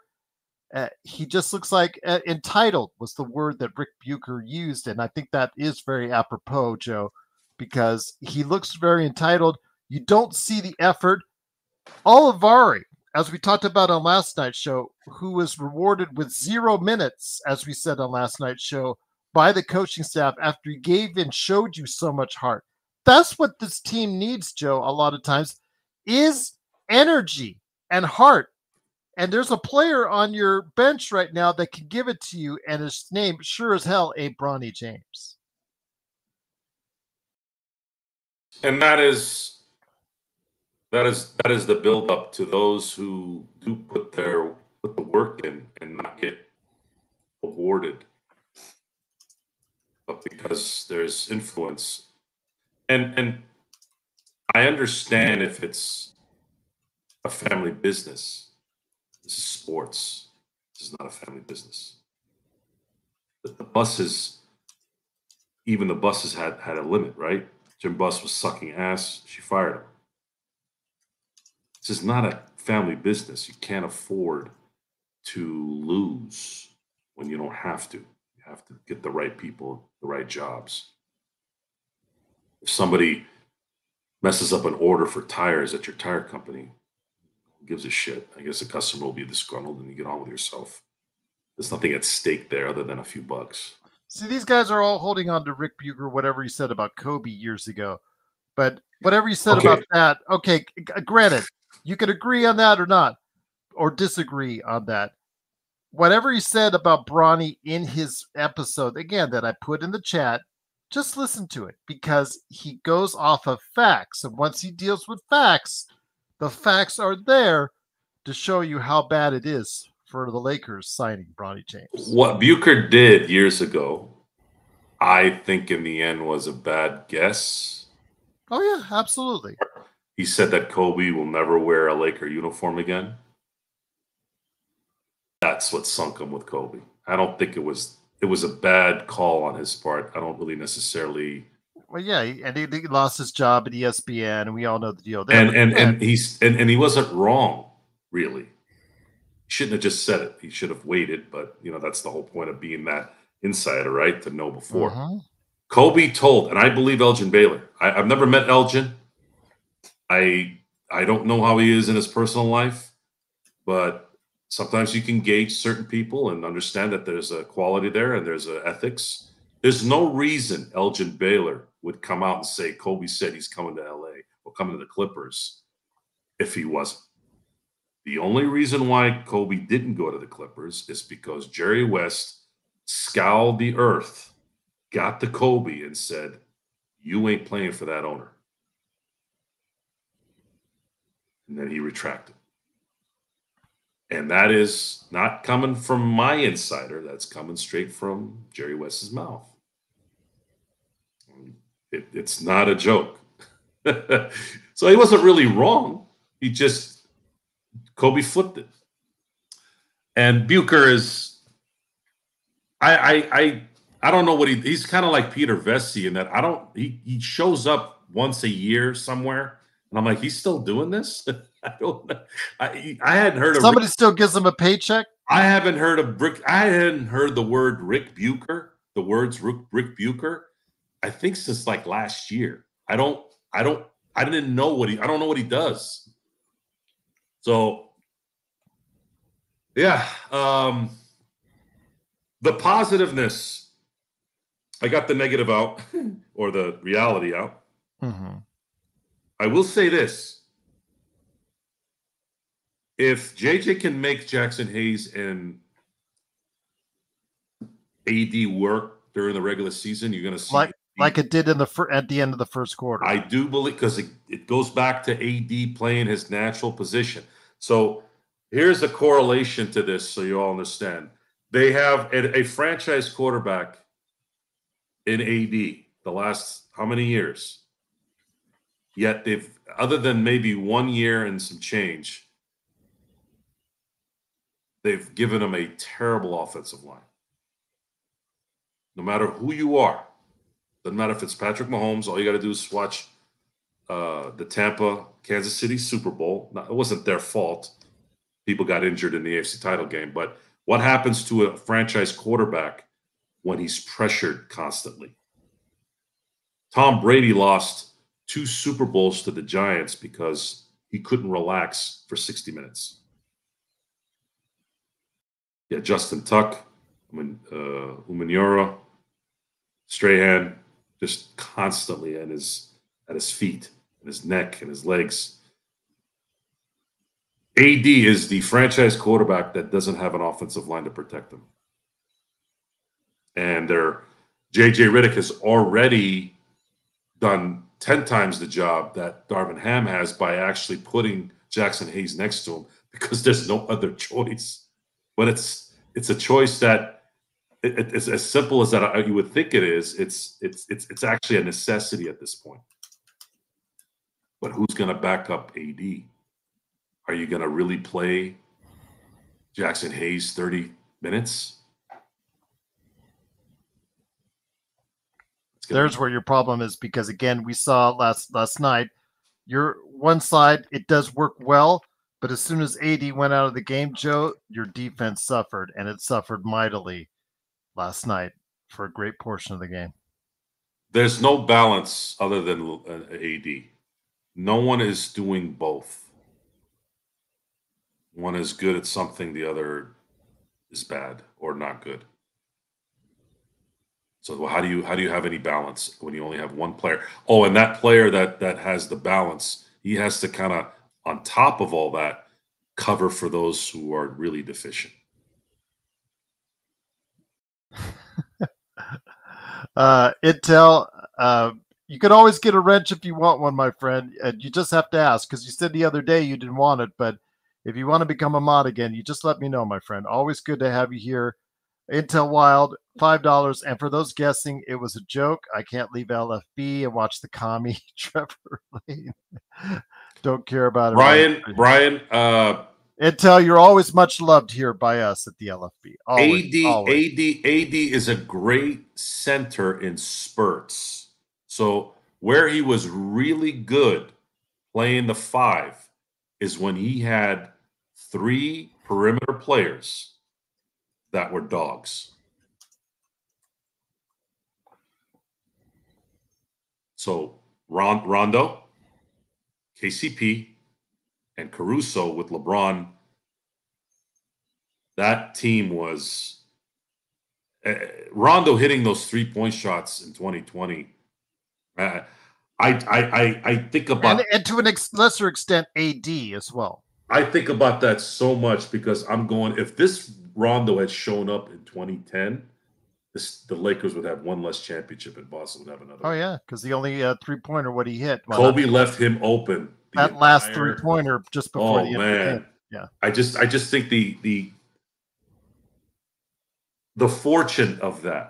He just looks like entitled was the word that Rick Bucher used. And I think that is very apropos, Joe, because he looks very entitled. You don't see the effort. Olivari, as we talked about on last night's show, who was rewarded with 0 minutes, as we said on last night's show, by the coaching staff after he gave and showed you so much heart. That's what this team needs, Joe, a lot of times, is energy and heart. And there's a player on your bench right now that can give it to you, and his name sure as hell ain't Bronny James. And that is the build up to those who do put the work in and not get awarded, but because there's influence. And I understand if it's a family business. This is sports. This is not a family business. The buses, even the buses had a limit, right? Jim Buss was sucking ass. She fired him. This is not a family business. You can't afford to lose when you don't have to. You have to get the right people, the right jobs. If somebody messes up an order for tires at your tire company, who gives a shit? I guess the customer will be disgruntled and you get on with yourself. There's nothing at stake there other than a few bucks. See, these guys are all holding on to Rick Bucher, whatever he said about Kobe years ago. But whatever he said about that, okay, granted, you can agree on that or not, or disagree on that. Whatever he said about Bronny in his episode, again, that I put in the chat, just listen to it because he goes off of facts. And once he deals with facts, the facts are there to show you how bad it is for the Lakers signing Bronny James. What Bucher did years ago, I think in the end was a bad guess. Oh, yeah, absolutely. He said that Kobe will never wear a Laker uniform again. That's what sunk him with Kobe. I don't think it was a bad call on his part. I don't really necessarily. Well, yeah, and he lost his job at ESPN, and we all know the deal there. And he wasn't wrong, really. He shouldn't have just said it. He should have waited, but that's the whole point of being that insider, right? To know before. Uh-huh. Kobe told, and I believe Elgin Baylor. I've never met Elgin. I don't know how he is in his personal life, but sometimes you can gauge certain people and understand that there's a quality there and there's ethics. There's no reason Elgin Baylor would come out and say Kobe said he's coming to LA or coming to the Clippers if he wasn't. The only reason why Kobe didn't go to the Clippers is because Jerry West scoured the earth got to Kobe and said, "You ain't playing for that owner." And then he retracted. And that is not coming from my insider. That's coming straight from Jerry West's mouth. It's not a joke. So he wasn't really wrong. He just, Kobe flipped it. And Bucher is, I don't know what he's kind of like Peter Vesey in that he shows up once a year somewhere. And I'm like, he's still doing this? I hadn't heard of somebody still gives him a paycheck. I hadn't heard the word Rick Bucher, the words Rick Bucher, I think since like last year. I don't know what he does. So yeah, the positiveness, I got the negative out or the reality out. Mm-hmm. I will say this. If JJ can make Jackson Hayes and AD work during the regular season, you're going to see like it did at the end of the first quarter. I do believe, because it goes back to AD playing his natural position. So here's a correlation to this, so you all understand. They have a franchise quarterback in AD the last how many years? Yet they've, other than maybe 1 year and some change, they've given him a terrible offensive line. No matter who you are, doesn't matter if it's Patrick Mahomes, all you got to do is watch the Tampa, Kansas City Super Bowl. Now, it wasn't their fault. People got injured in the AFC title game. But what happens to a franchise quarterback when he's pressured constantly? Tom Brady lost 2 Super Bowls to the Giants because he couldn't relax for 60 minutes. Yeah, Justin Tuck, Umanura, Strahan, just constantly at his feet, and his neck, and his legs. AD is the franchise quarterback that doesn't have an offensive line to protect him. And JJ Redick has already done 10 times the job that Darvin Ham has by actually putting Jackson Hayes next to him, because there's no other choice. But it's a choice that it's as simple as that you would think it is. It's actually a necessity at this point. But who's going to back up AD? Are you going to really play Jackson Hayes 30 minutes? There's where your problem is, because again, we saw last night, your one side, it does work well, but as soon as AD went out of the game, Joe, your defense suffered, and it suffered mightily last night for a great portion of the game. There's no balance other than AD. No one is doing both. One is good at something, the other is bad or not good. So how do you have any balance when you only have one player? Oh, and that player that has the balance, he has to kind of, on top of all that, cover for those who are really deficient. Intel, you can always get a wrench if you want one, my friend. You just have to ask, because you said the other day you didn't want it, but if you want to become a mod again, you just let me know, my friend. Always good to have you here. Intel Wild, $5. And for those guessing, it was a joke. I can't leave LFB and watch the commie Trevor Lane. Don't care about it. Brian, Intel, you're always much loved here by us at the LFB. Always. AD is a great center in spurts. So where he was really good playing the 5 is when he had 3 perimeter players that were dogs. So Rondo, KCP, and Caruso with LeBron. That team was Rondo hitting those 3-point shots in 2020. I think about, and to an lesser extent, AD as well. I think about that so much, because I'm going, if this Rondo had shown up in 2010, the Lakers would have one less championship, and Boston would have another. Oh yeah, because the only 3-pointer what he hit. Well, Kobe left him open. That last 3-pointer just before the end of the game. Yeah, I just think the fortune of that.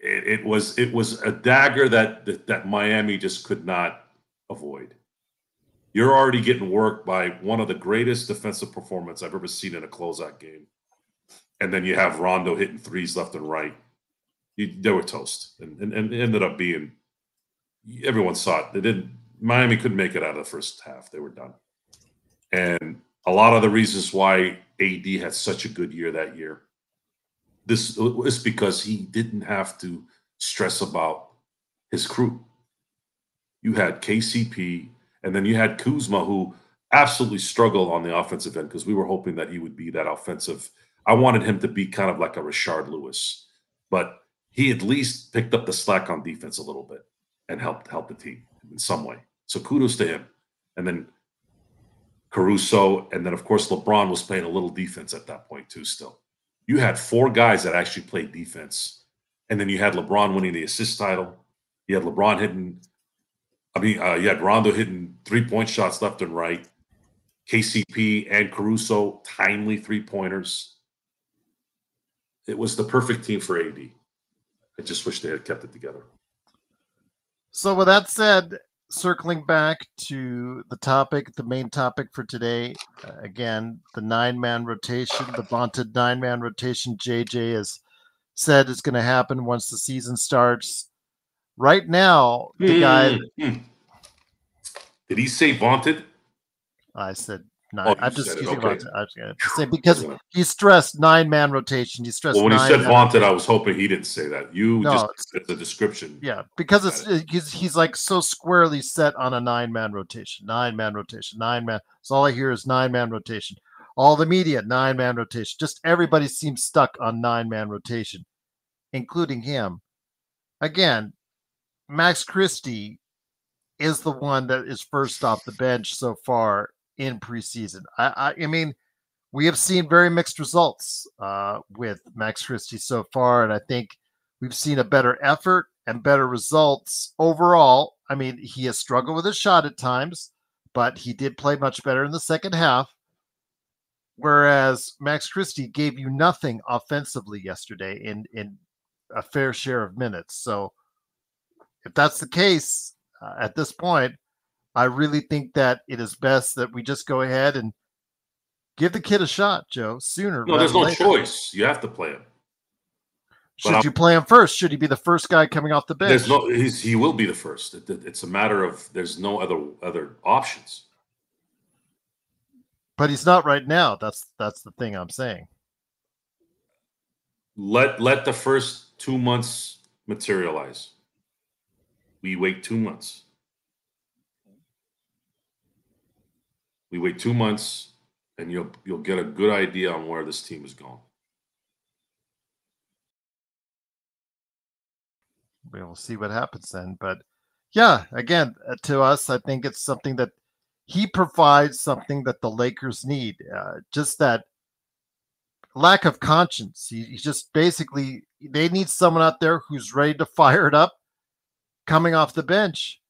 It was a dagger that Miami just could not avoid. You're already getting worked by one of the greatest defensive performances I've ever seen in a closeout game. And then you have Rondo hitting threes left and right. They were toast. And it ended up being, everyone saw it. Miami couldn't make it out of the first half. They were done. And a lot of the reasons why AD had such a good year that year, this is because he didn't have to stress about his crew. You had KCP, and then you had Kuzma, who absolutely struggled on the offensive end because we were hoping that he would be that offensive. I wanted him to be kind of like a Rashard Lewis, but he at least picked up the slack on defense a little bit and helped the team in some way. So kudos to him. And then Caruso, and then, of course, LeBron was playing a little defense at that point too still. You had 4 guys that actually played defense, and then you had LeBron winning the assist title. You had LeBron hitting you had Rondo hitting 3-point shots left and right. KCP and Caruso, timely 3-pointers. It was the perfect team for AD. I just wish they had kept it together. So with that said, circling back to the main topic for today, again, the 9-man rotation, the vaunted 9-man rotation JJ has said is going to happen once the season starts. Right now, the guy... Did he say vaunted? I said 9. I'm just using vaunted. I was going to say because he stressed 9-man rotation. He stressed. Well, when he said vaunted, I was hoping he didn't say that. It's a description. Yeah, because he's like so squarely set on a 9-man rotation. 9-man rotation. 9-man. So all I hear is 9-man rotation. All the media, 9-man rotation. Just everybody seems stuck on 9-man rotation, including him. Again, Max Christie is the one that is first off the bench so far in preseason. I mean, we have seen very mixed results with Max Christie so far, and I think we've seen a better effort and better results overall. I mean, he has struggled with his shot at times, but he did play much better in the second half, whereas Max Christie gave you nothing offensively yesterday in a fair share of minutes. So if that's the case, at this point, I really think that it is best that we just go ahead and give the kid a shot, Joe, sooner. No, there's no choice. You have to play him. Should you play him first? Should he be the first guy coming off the bench? He will be the first. It's a matter of there's no other options. But he's not right now. That's the thing I'm saying. Let the first 2 months materialize. We wait 2 months. We wait 2 months, and you'll get a good idea on where this team is going. We'll see what happens then. But yeah, again, to us, I think it's something that he provides, something that the Lakers need. Just that lack of conscience. He just basically, they need someone out there who's ready to fire it up coming off the bench.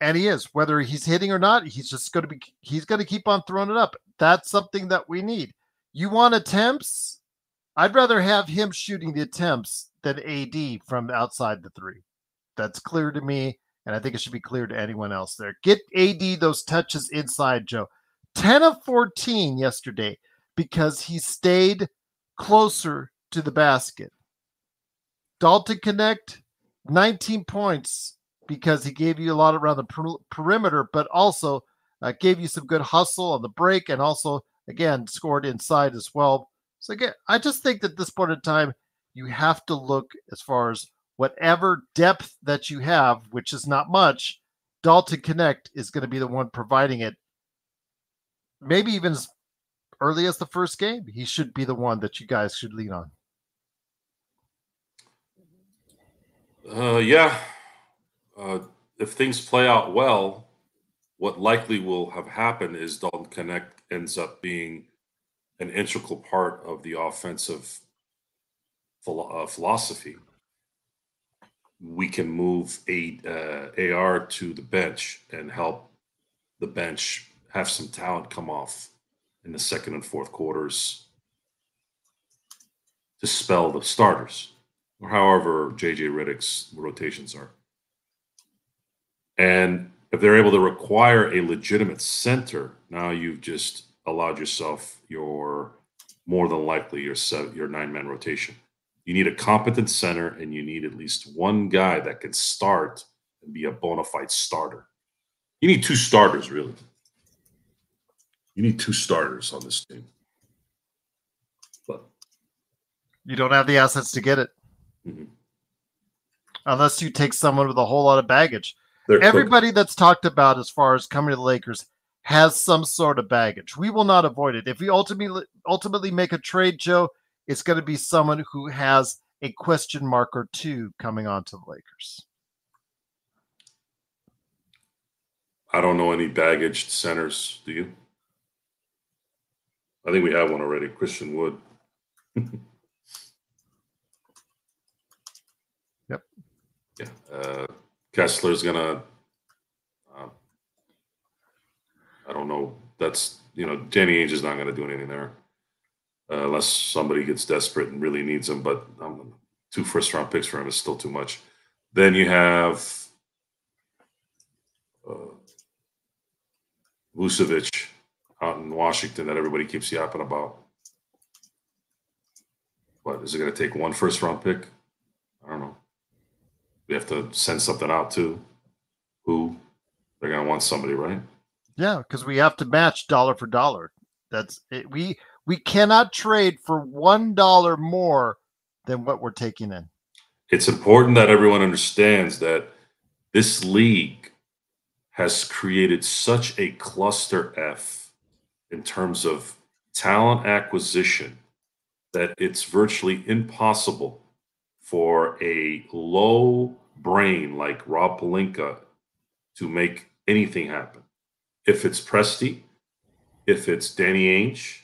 And he is, whether he's hitting or not, he's going to keep on throwing it up. That's something that we need. You want attempts? I'd rather have him shooting the attempts than AD from outside the 3. That's clear to me, and I think it should be clear to anyone else there. Get AD those touches inside, Joe. 10 of 14 yesterday because he stayed closer to the basket. Dalton Knecht, 19 points because he gave you a lot around the perimeter, but also gave you some good hustle on the break and also, again, scored inside as well. So, again, I just think that at this point in time, you have to look as far as whatever depth that you have, which is not much. Dalton Knecht is going to be the one providing it. Maybe even as early as the first game, he should be the one that you guys should lean on. Yeah. If things play out well, what likely will have happened is Dalton Knecht ends up being an integral part of the offensive philosophy, we can move AR to the bench and help the bench have some talent come off in the second and fourth quarters to spell the starters, or however JJ Redick's rotations are. And if they're able to require a legitimate center, now you've just allowed yourself your more than likely your 9-man rotation. You need a competent center, and you need at least one guy that can start and be a bona fide starter. You need 2 starters, really. You need 2 starters on this team. But you don't have the assets to get it. Unless you take someone with a whole lot of baggage. Everybody that's talked about as far as coming to the Lakers has some sort of baggage. We will not avoid it. If we ultimately make a trade, Joe, it's going to be someone who has a question mark or 2 coming on to the Lakers. I don't know any baggaged centers. Do you? I think we have one already, Christian Wood. Yep. Yeah. Kessler's going to, I don't know. That's, Danny Ainge is not going to do anything there unless somebody gets desperate and really needs him. But 2 first-round picks for him is still too much. Then you have Vucevic out in Washington that everybody keeps yapping about. What, is it going to take 1 first-round pick? I don't know. We have to send something out too. Who? They're going to want somebody, right? Yeah, because we have to match dollar for dollar. That's it. We cannot trade for $1 more than what we're taking in. It's important that everyone understands that this league has created such a cluster F in terms of talent acquisition that it's virtually impossible for a low brain like Rob Pelinka to make anything happen. If it's Presti, if it's Danny Ainge,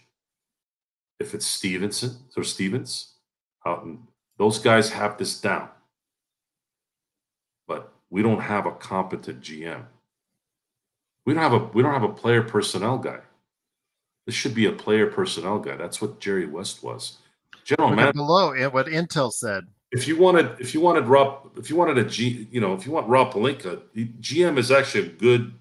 if it's Stevens, those guys have this down. But we don't have a competent GM. We don't have a player personnel guy. This should be a player personnel guy. That's what Jerry West was. General manager. Below what Intel said. If you want Rob Pelinka, GM is actually a good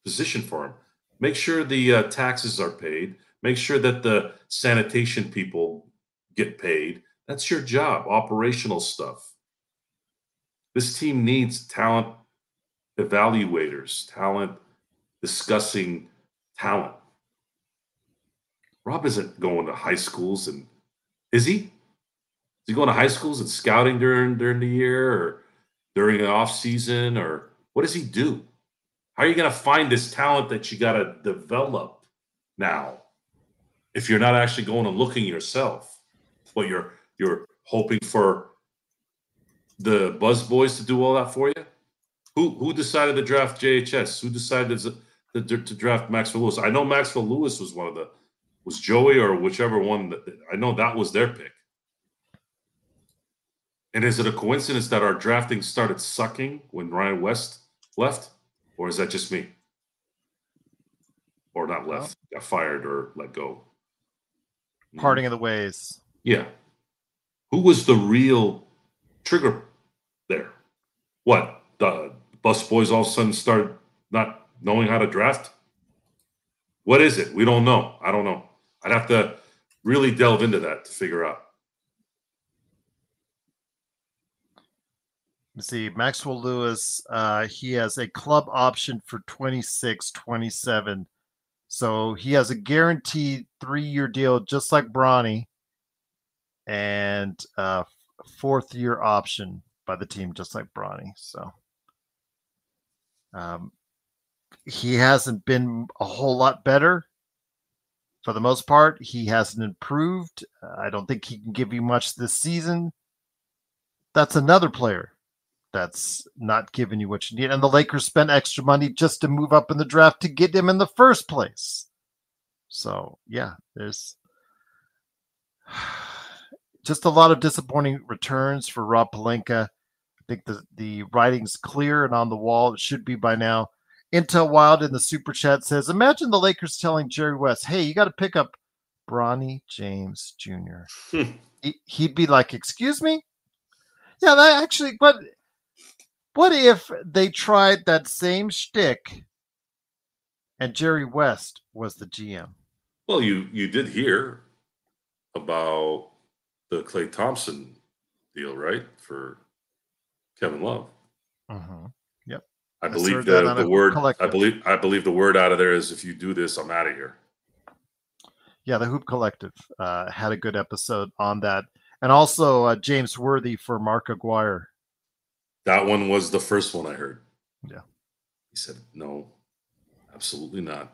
position for him. Make sure the taxes are paid. Make sure that the sanitation people get paid. That's your job, operational stuff. This team needs talent evaluators, talent discussing talent. Rob isn't going to high schools, and is he? Is he going to high schools and scouting during the year or during the off season, or what does he do? How are you going to find this talent that you got to develop now if you're not actually going and looking yourself? But you're hoping for the Buzz Boys to do all that for you? Who decided to draft JHS? Who decided to draft Maxwell Lewis? I know Maxwell Lewis was Joey or whichever one. I know that was their pick. And is it a coincidence that our drafting started sucking when Ryan West left? Or is that just me? Or not left, got fired or let go? Parting of the ways. Yeah. Who was the real trigger there? What? The bus boys all of a sudden started not knowing how to draft? What is it? We don't know. I don't know. I'd have to really delve into that to figure out. Let's see, Maxwell Lewis, he has a club option for 26, 27. So he has a guaranteed 3-year deal, just like Bronny, and a 4th-year option by the team, just like Bronny. So he hasn't been a whole lot better. For the most part, he hasn't improved. I don't think he can give you much this season. That's another player that's not giving you what you need. And the Lakers spent extra money just to move up in the draft to get him in the first place. So, yeah, just a lot of disappointing returns for Rob Pelinka. I think the writing's clear and on the wall. It should be by now. Intel Wild in the super chat says, imagine the Lakers telling Jerry West, hey, you got to pick up Bronny James Jr. He'd be like, excuse me? Yeah, that actually, but what if they tried that same shtick and Jerry West was the GM? Well, you did hear about the Klay Thompson deal, right? For Kevin Love. Mm-hmm. Yep. I believe the word. Collective. I believe the word out of there is, if you do this, I'm out of here. Yeah, the Hoop Collective had a good episode on that, and also James Worthy for Mark Aguirre. That one was the first one I heard. Yeah, he said no, absolutely not.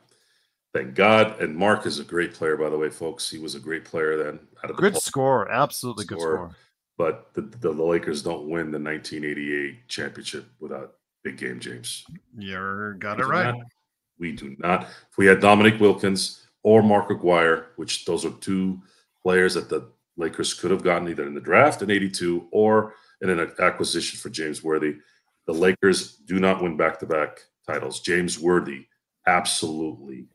Thank God. And Mark is a great player, by the way, folks. He was a great player then. Good score, absolutely good score. But the Lakers don't win the 1988 championship without Big Game James. You got it right. We do not. If we had Dominic Wilkins or Mark Aguirre, which those are two players that the Lakers could have gotten either in the draft in 82 or in an acquisition for James Worthy, the Lakers do not win back-to-back titles. James Worthy absolutely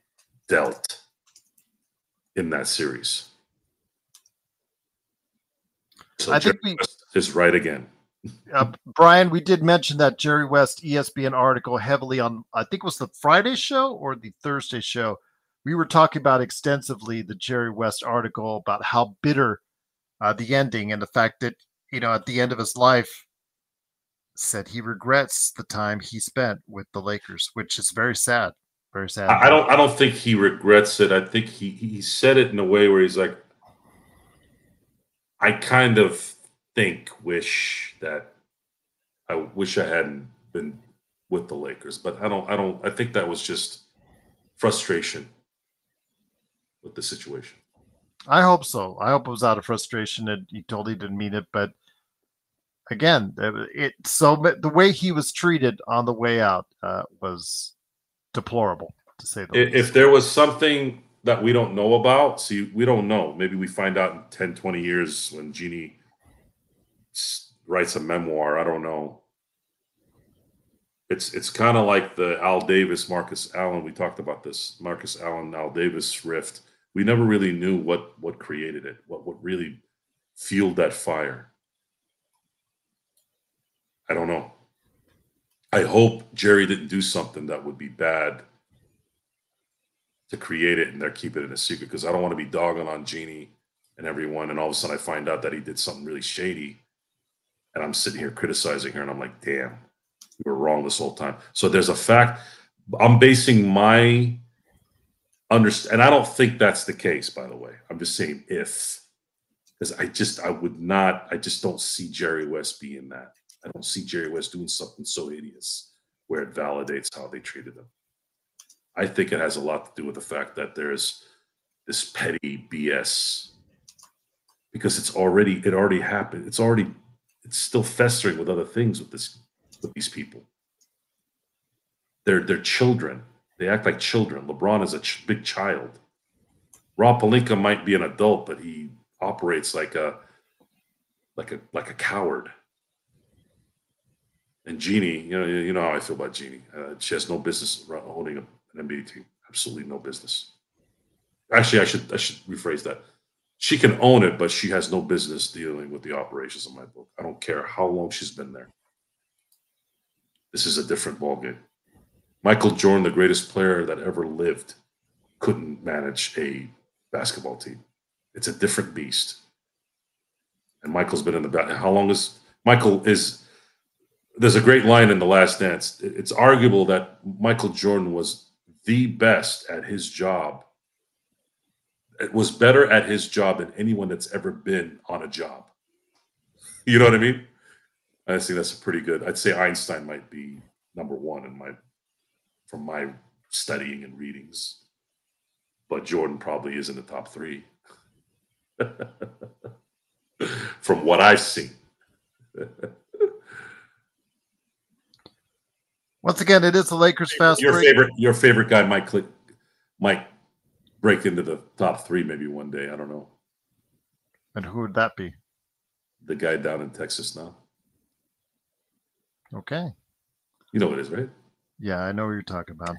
dealt in that series. So I think Jerry West is right again. Brian, we did mention that Jerry West ESPN article heavily on, I think it was the Friday show or the Thursday show. We were talking about extensively the Jerry West article about how bitter the ending, and the fact that, at the end of his life, said he regrets the time he spent with the Lakers, which is very sad. Very sad. I don't think he regrets it. I think he said it in a way where he's like, I kind of wish I hadn't been with the Lakers, but I think that was just frustration with the situation. I hope so. I hope it was out of frustration and he totally didn't mean it. But again, the way he was treated on the way out was deplorable, to say the least. If there was something that we don't know about, see, we don't know. Maybe we find out in 10, 20 years when Jeannie writes a memoir. I don't know. It's kind of like the Al Davis, Marcus Allen. We talked about this. Marcus Allen, Al Davis rift. We never really knew what created it, what really fueled that fire. I don't know. I hope Jerry didn't do something that would be bad to create it and they're keeping it a secret, because I don't want to be dogging on Jeannie and everyone, and all of a sudden I find out that he did something really shady and I'm sitting here criticizing her and I'm like, damn, we were wrong this whole time. So there's a fact. I'm basing my understand, and I don't think that's the case, by the way. I'm just saying if, because I just don't see Jerry West being that. I don't see Jerry West doing something so hideous where it validates how they treated him. I think it has a lot to do with the fact that there's this petty BS, because it already happened. It's still festering with other things with these people. They're children. They act like children. LeBron is a big child. Rob Pelinka might be an adult, but he operates like a coward. And Jeannie, you know how I feel about Jeannie. She has no business owning an NBA team. Absolutely no business. Actually, I should rephrase that. She can own it, but she has no business dealing with the operations of my book. I don't care how long she's been there. This is a different ballgame. Michael Jordan, the greatest player that ever lived, couldn't manage a basketball team. It's a different beast. And Michael's been in the back. How long is Michael is? There's a great line in The Last Dance. It's arguable that Michael Jordan was the best at his job. It was better at his job than anyone that's ever been on a job. You know what I mean? I think that's a pretty good. I'd say Einstein might be number one from my studying and readings, but Jordan probably is in the top three from what I've seen. Once again, it is the Lakers fast break. Your favorite guy might break into the top three maybe one day. I don't know. And who would that be? The guy down in Texas now. Okay. You know what it is, right? Yeah, I know what you're talking about.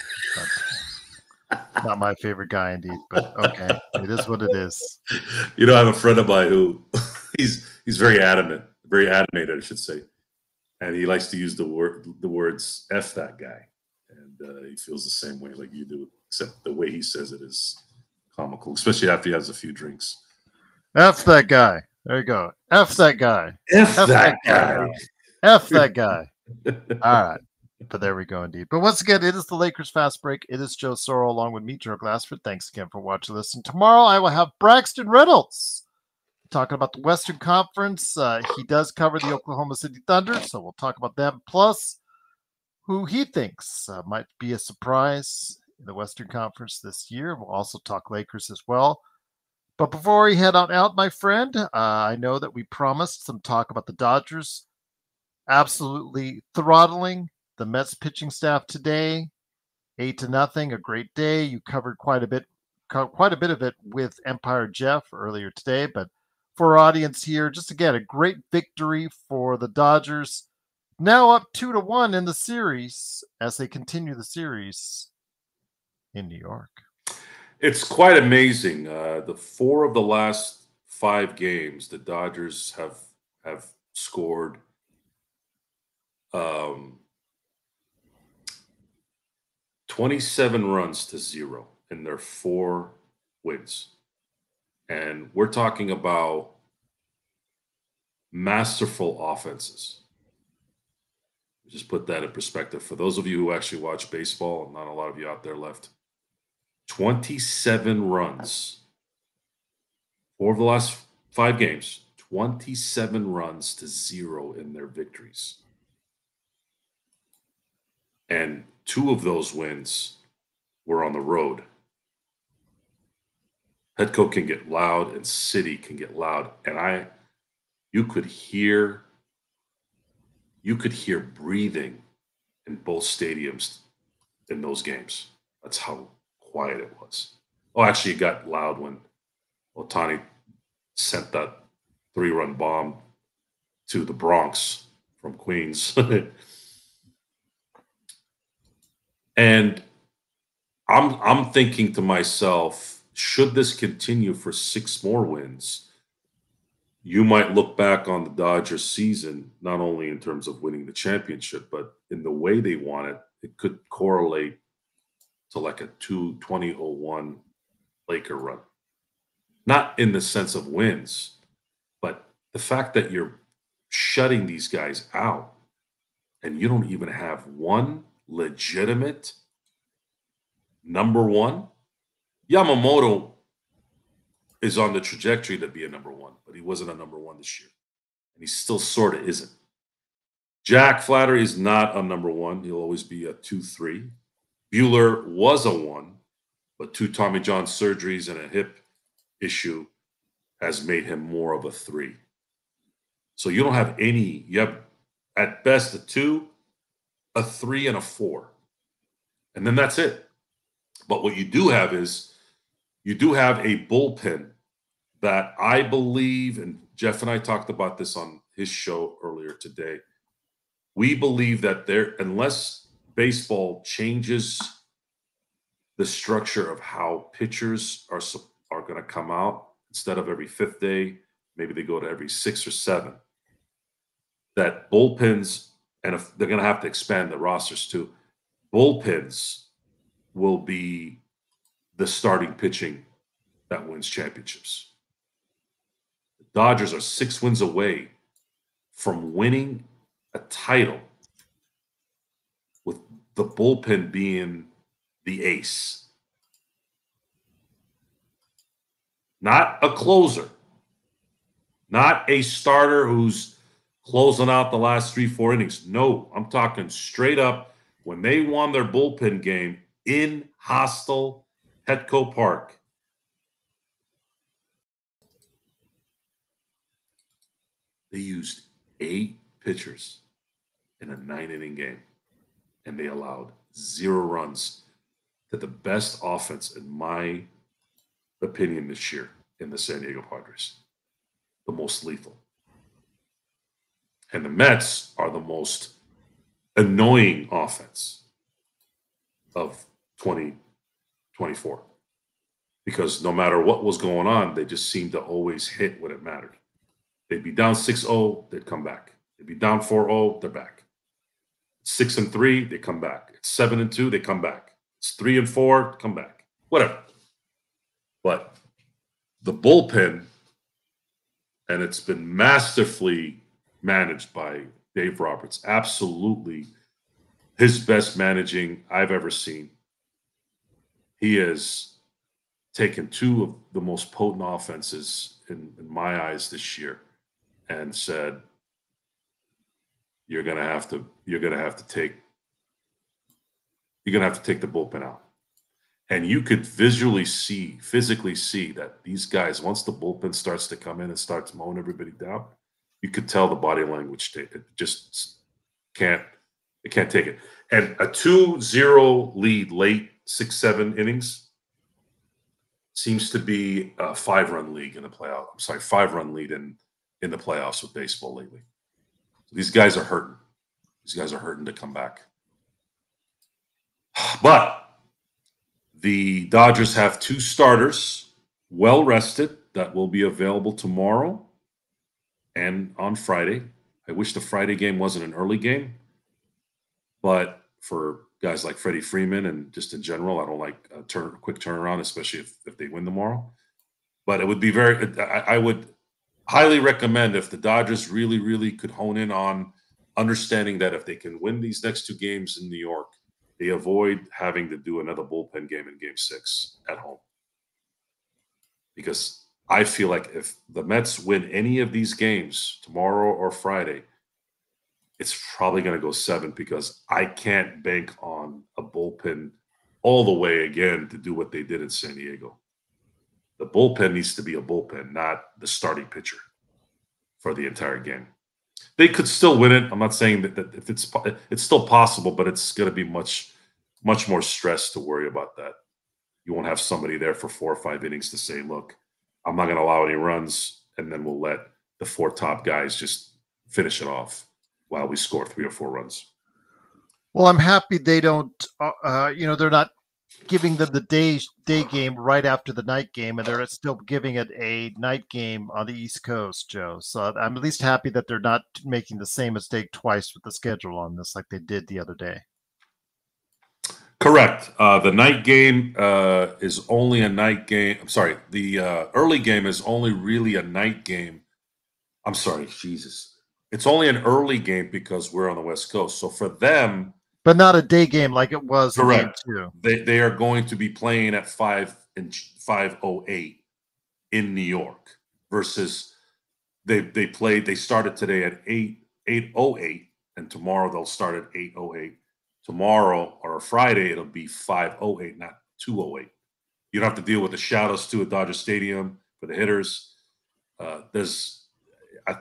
Not my favorite guy, indeed, but okay, it is what it is. You know, I have a friend of mine who he's very very animated, I should say, and he likes to use the words "f that guy," and he feels the same way like you do, except the way he says it is comical, especially after he has a few drinks. F that guy. There you go. F that guy. F that guy. F that guy. All right. But there we go, indeed. But once again, it is the Lakers Fast Break. It is Joe Sorrell along with me, Joe Glassford. Thanks again for watching this. And tomorrow I will have Braxton Reynolds talking about the Western Conference. He does cover the Oklahoma City Thunder, so we'll talk about them. Plus, who he thinks might be a surprise in the Western Conference this year. We'll also talk Lakers as well. But before we head on out, my friend, I know that we promised some talk about the Dodgers absolutely throttling the Mets pitching staff today, 8-0, a great day. You covered quite a bit of it with Empire Jeff earlier today. But for our audience here, just again, a great victory for the Dodgers. Now up 2-1 in the series as they continue the series in New York. It's quite amazing. The 4 of the last 5 games, the Dodgers have scored 27 runs to 0 in their 4 wins. And we're talking about masterful offenses. Just put that in perspective. For those of you who actually watch baseball, not a lot of you out there left, 27 runs. 4 of the last 5 games, 27 runs to 0 in their victories. And 2 of those wins were on the road. Petco can get loud and City can get loud. And you could hear breathing in both stadiums in those games. That's how quiet it was. Oh, actually, it got loud when Ohtani sent that 3-run bomb to the Bronx from Queens. And I'm thinking to myself, should this continue for 6 more wins, you might look back on the Dodgers season, not only in terms of winning the championship, but in the way they won it, it could correlate to like a 2001 Laker run. Not in the sense of wins, but the fact that you're shutting these guys out and you don't even have one legitimate number one. Yamamoto is on the trajectory to be a number one, but he wasn't a number one this year. And he still sort of isn't. Jack Flattery is not a number one. He'll always be a 2-3. Buehler was a 1, but 2 Tommy John surgeries and a hip issue has made him more of a 3. So you don't have any. You have at best a 2, a 3, and a 4. And then that's it. But what you do have is you do have a bullpen that I believe, and Jeff and I talked about this on his show earlier today, we believe that unless baseball changes the structure of how pitchers are going to come out, instead of every 5th day, maybe they go to every 6 or 7, that bullpens, and if they're going to have to expand the rosters too, bullpens will be the starting pitching that wins championships. The Dodgers are 6 wins away from winning a title with the bullpen being the ace. Not a closer. Not a starter who's closing out the last 3-4 innings. No, I'm talking straight up when they won their bullpen game in hostile Petco Park. They used 8 pitchers in a 9-inning game, and they allowed 0 runs to the best offense, in my opinion, this year in the San Diego Padres. The most lethal. And the Mets are the most annoying offense of 2024 because no matter what was going on, they just seemed to always hit when it mattered. They'd be down 6-0, they'd come back. They'd be down 4-0, they're back. 6-3, they come back. It's 7-2, they come back. It's 3-4, come back. Whatever. But the bullpen, and it's been masterfully managed by Dave Roberts. Absolutely his best managing I've ever seen. He has taken two of the most potent offenses in my eyes this year and said, you're gonna have to take the bullpen out. And you could physically see that these guys, once the bullpen starts to come in and starts mowing everybody down, you could tell the body language it just can't take it. And a 2-0 lead late 6-7 innings seems to be a 5-run league in the playoff. I'm sorry, 5-run lead in the playoffs with baseball lately. These guys are hurting. These guys are hurting to come back. But the Dodgers have two starters, well rested, that will be available tomorrow and on Friday. I wish the Friday game wasn't an early game, but for guys like Freddie Freeman and just in general, I don't like a quick turnaround, especially if they win tomorrow. But it would be I would highly recommend if the Dodgers really, really could hone in on understanding that if they can win these next two games in New York, they avoid having to do another bullpen game in Game 6 at home. Because I feel like if the Mets win any of these games tomorrow or Friday, it's probably going to go 7 because I can't bank on a bullpen all the way again to do what they did in San Diego. The bullpen needs to be a bullpen, not the starting pitcher for the entire game. They could still win it. I'm not saying that if it's still possible, but it's going to be much more stress to worry about that. You won't have somebody there for 4 or 5 innings to say, look, I'm not going to allow any runs, and then we'll let the 4 top guys just finish it off while we score 3 or 4 runs. Well, I'm happy they don't, they're not giving them the day game right after the night game, and they're still giving it a night game on the East Coast, Joe. So I'm at least happy that they're not making the same mistake twice with the schedule on this like they did the other day. Correct. The night game is only a night game. I'm sorry. The early game is only really a night game. I'm sorry. Jesus. It's only an early game because we're on the West Coast. So for them. But not a day game like it was Correct. in Game 2. They are going to be playing at 5:08 in New York versus they started today at 8:08 and tomorrow they'll start at 8:08. Tomorrow or Friday it'll be 5:08, not 2:08. You don't have to deal with the shadows too at Dodger Stadium for the hitters. I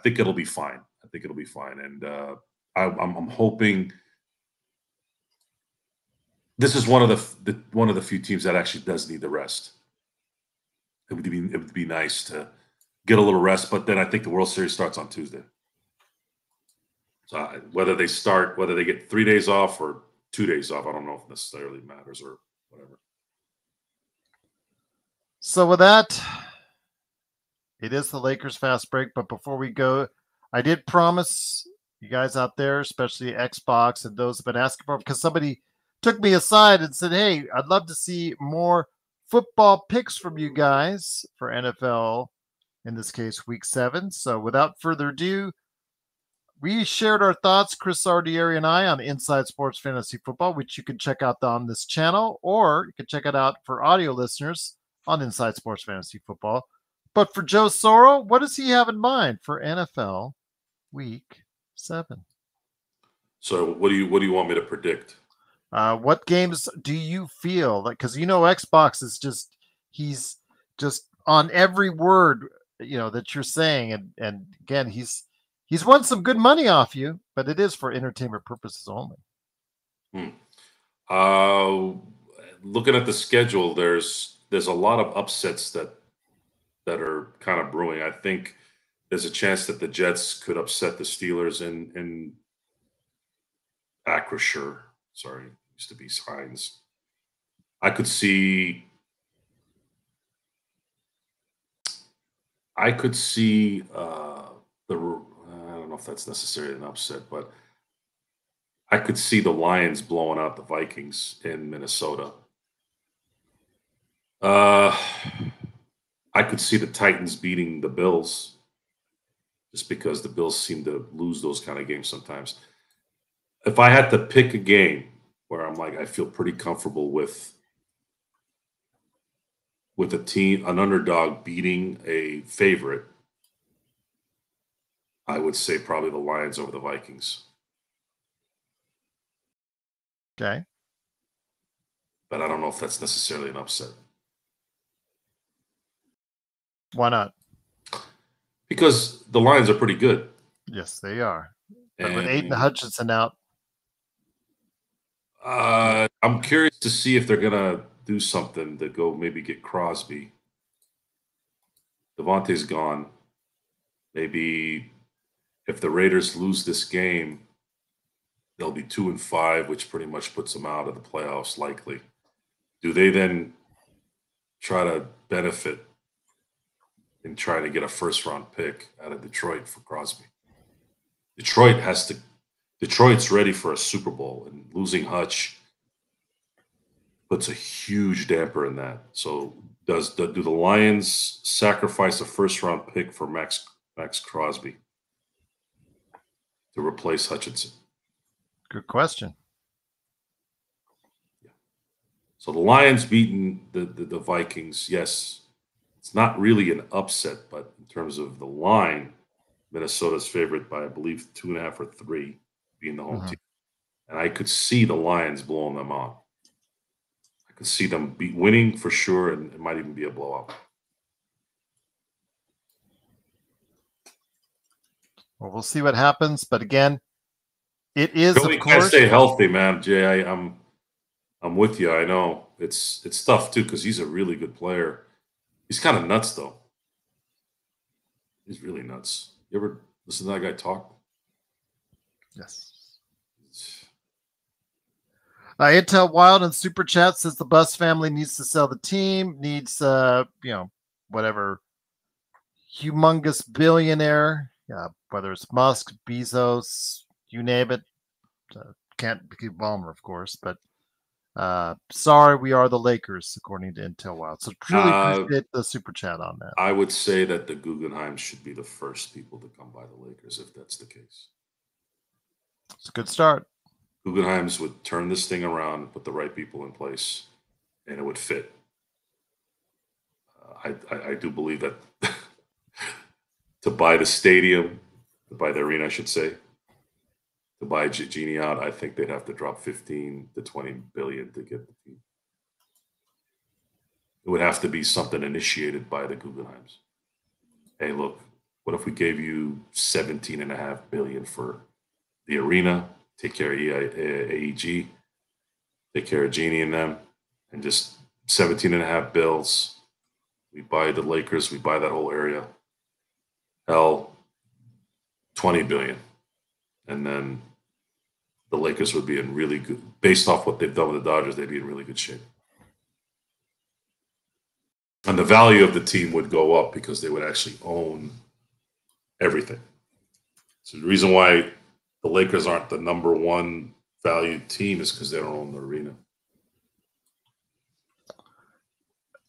think it'll be fine. And I'm hoping. This is one of the few teams that actually does need the rest. It would be nice to get a little rest, but then I think the World Series starts on Tuesday. So whether they get 3 days off or 2 days off, I don't know if necessarily matters or whatever. So with that, it is the Lakers fast break. But before we go, I did promise you guys out there, especially Xbox and those who've been asking for, because somebody took me aside and said, hey, I'd love to see more football picks from you guys for NFL, in this case, Week 7. So without further ado, we shared our thoughts, Chris Sardieri and I, on Inside Sports Fantasy Football, which you can check out on this channel, or you can check it out for audio listeners on Inside Sports Fantasy Football. But for Joe Soro, what does he have in mind for NFL Week 7? So what do you want me to predict? What games do you feel like? Because Xbox is he's just on every word that you're saying, and again he's won some good money off you, but it is for entertainment purposes only. Looking at the schedule, there's a lot of upsets that are kind of brewing. I think there's a chance that the Jets could upset the Steelers in Acrisure. Sorry, used to be Hines. I could see I don't know if that's necessarily an upset, but I could see the Lions blowing out the Vikings in Minnesota. I could see the Titans beating the Bills just because the Bills seem to lose those kind of games sometimes. If I had to pick a game where I'm like, I feel pretty comfortable with a team, an underdog beating a favorite, I would say probably the Lions over the Vikings. Okay. But I don't know if that's necessarily an upset. Why not? Because the Lions are pretty good. Yes, they are. But And with Aiden Hutchinson out, I'm curious to see if they're gonna do something to go maybe get Crosby. Devontae's gone. Maybe if the Raiders lose this game, they'll be 2-5, which pretty much puts them out of the playoffs likely. Do they then try to benefit in trying to get a first-round pick out of Detroit for Crosby? Detroit's ready for a Super Bowl, and losing Hutch puts a huge damper in that. So do the Lions sacrifice a first-round pick for Max Crosby to replace Hutchinson? good question. Yeah. So the Lions beating the Vikings, yes, it's not really an upset, but in terms of the line, Minnesota's favorite by, I believe, 2.5 or 3 being the home team. And I could see the Lions blowing them out. I could see them winning for sure, and it might even be a blowout. Well, we'll see what happens. But again, it is, Joey, of course. gotta stay healthy, man. Jay, I'm with you. I know it's tough too because he's a really good player. He's kind of nuts though. He's really nuts. You ever listen to that guy talk? Yes. Intel Wild and Super Chat says the Bus family needs to sell the team, needs whatever humongous billionaire, whether it's Musk, Bezos, you name it. Can't be Ballmer, of course, but sorry, we are the Lakers, according to Intel Wild. So truly appreciate the Super Chat on that. I would say that the Guggenheims should be the first people to come by the Lakers if that's the case. It's a good start. Guggenheims would turn this thing around, put the right people in place, and it would fit. I do believe that to buy the stadium, to buy the arena, I should say, to buy Genie out, I think they'd have to drop 15 to 20 billion to get the team. It would have to be something initiated by the Guggenheims. Hey, look, what if we gave you 17.5 billion for the arena? Take care of AEG, take care of Genie and them, and just 17.5 bills. We buy the Lakers, we buy that whole area. Hell, 20 billion. And then the Lakers would be in really good, based off what they've done with the Dodgers, they'd be in really good shape. And the value of the team would go up because they would actually own everything. So the reason why the Lakers aren't the number one valued team is because they don't own the arena.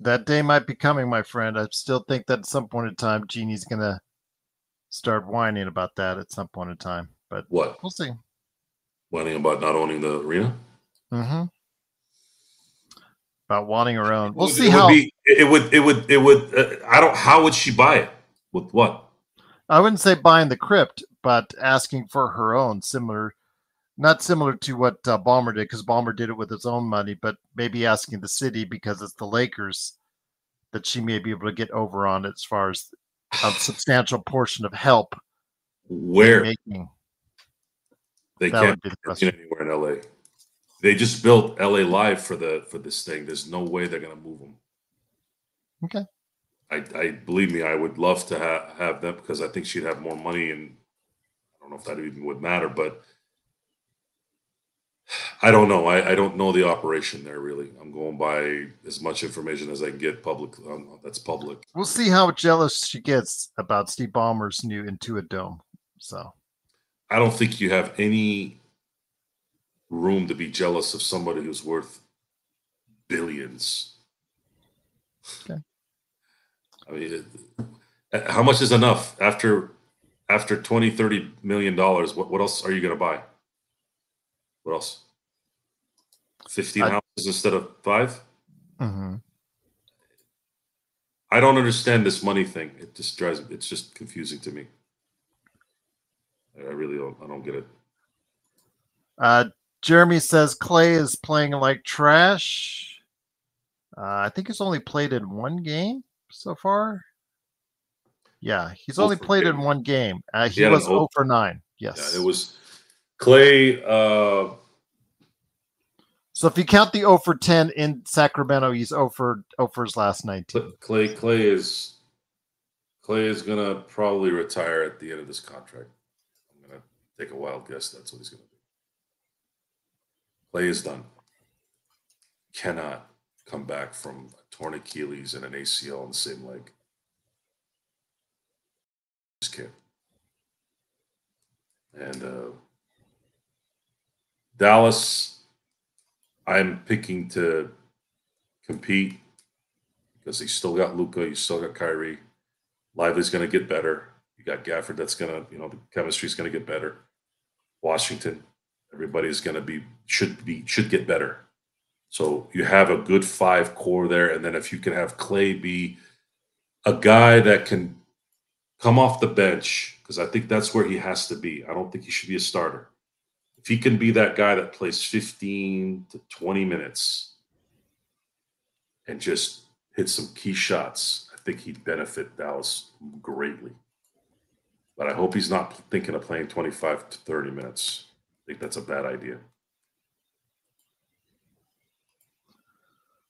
That day might be coming, my friend. I still think that at some point in time, Genie's going to start whining about that at some point in time. But what? We'll see. Whining about not owning the arena? Mm-hmm. About wanting her own. We'll see how. How would she buy it? With what? I wouldn't say buying the crypt, but asking for her own, not similar to what Ballmer did, because Ballmer did it with his own money, but maybe asking the city because it's the Lakers that she may be able to get over on as far as a substantial portion of help. Where? Making. They can't be anywhere in LA. They just built LA Live for this thing. There's no way they're going to move them. Okay. I believe me, I would love to have them because I think she'd have more money, and I don't know if that even would matter, but I don't know. I don't know the operation there really. I'm going by as much information as I can get public. That's public. We'll see how jealous she gets about Steve Ballmer's new Intuit Dome. So I don't think you have any room to be jealous of somebody who's worth billions. Okay. I mean, how much is enough after 20-30 million dollars? What else are you going to buy? What else? 15 houses instead of 5? Mm-hmm. I don't understand this money thing. It just drives. It's just confusing to me. I really don't. I don't get it. Jeremy says Clay is playing like trash. I think he's only played in one game so far. Yeah, he's only played in one game. He was 0 for 9. Yes. Yeah, it was Clay. So if you count the 0 for 10 in Sacramento, he's 0 for his last 19. Clay is gonna probably retire at the end of this contract. I'm gonna take a wild guess. That's what he's gonna do. Clay is done. Cannot come back from a torn Achilles and an ACL in the same leg. Just can't. And Dallas, I'm picking to compete because he's still got Luka, he's still got Kyrie. Lively's going to get better. You got Gafford. That's going to, the chemistry's going to get better. Washington, everybody's going to should get better. So you have a good 5 core there, and then if you can have Clay be a guy that can come off the bench, because I think that's where he has to be. I don't think he should be a starter. If he can be that guy that plays 15 to 20 minutes and just hit some key shots, I think he'd benefit Dallas greatly. But I hope he's not thinking of playing 25 to 30 minutes. I think that's a bad idea.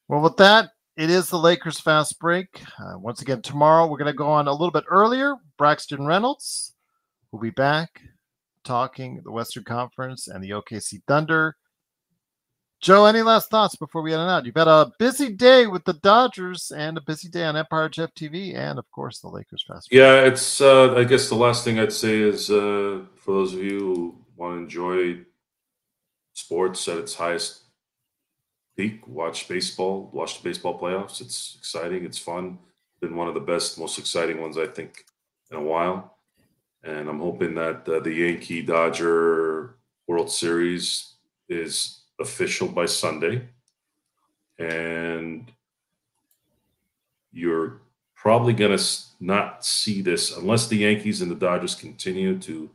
Well, with that, it is the Lakers Fast Break. Once again, tomorrow we're going to go on a little bit earlier. Braxton Reynolds will be back talking the Western Conference and the OKC Thunder. Joe, any last thoughts before we head on out? You've had a busy day with the Dodgers and a busy day on Empire Jeff TV and, of course, the Lakers Fast Break. Yeah, it's. I guess the last thing I'd say is for those of you who want to enjoy sports at its highest peak, watch baseball, watch the baseball playoffs. It's exciting. It's fun. Been one of the best, most exciting ones, I think, in a while. And I'm hoping that the Yankee Dodger World Series is official by Sunday. And you're probably going to not see this unless the Yankees and the Dodgers continue to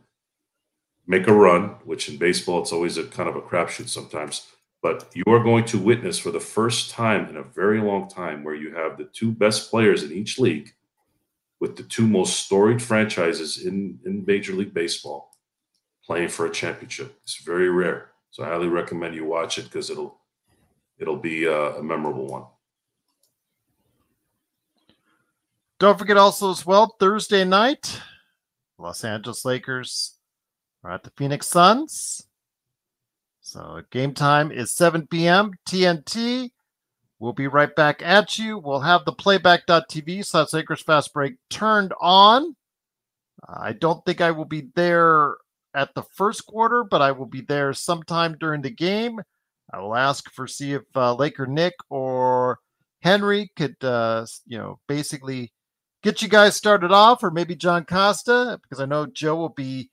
make a run, which in baseball, it's always a kind of a crapshoot sometimes. But you are going to witness for the first time in a very long time where you have the 2 best players in each league with the 2 most storied franchises in Major League Baseball playing for a championship. It's very rare. So I highly recommend you watch it because it'll be a memorable one. Don't forget also as well, Thursday night, Los Angeles Lakers are at the Phoenix Suns. So game time is 7 p.m. TNT. We'll be right back at you. We'll have the playback.tv/Lakers Fast Break turned on. I don't think I will be there at the first quarter, but I will be there sometime during the game. I will ask for see if Laker Nick or Henry could, basically get you guys started off, or maybe John Costa, because I know Joe will be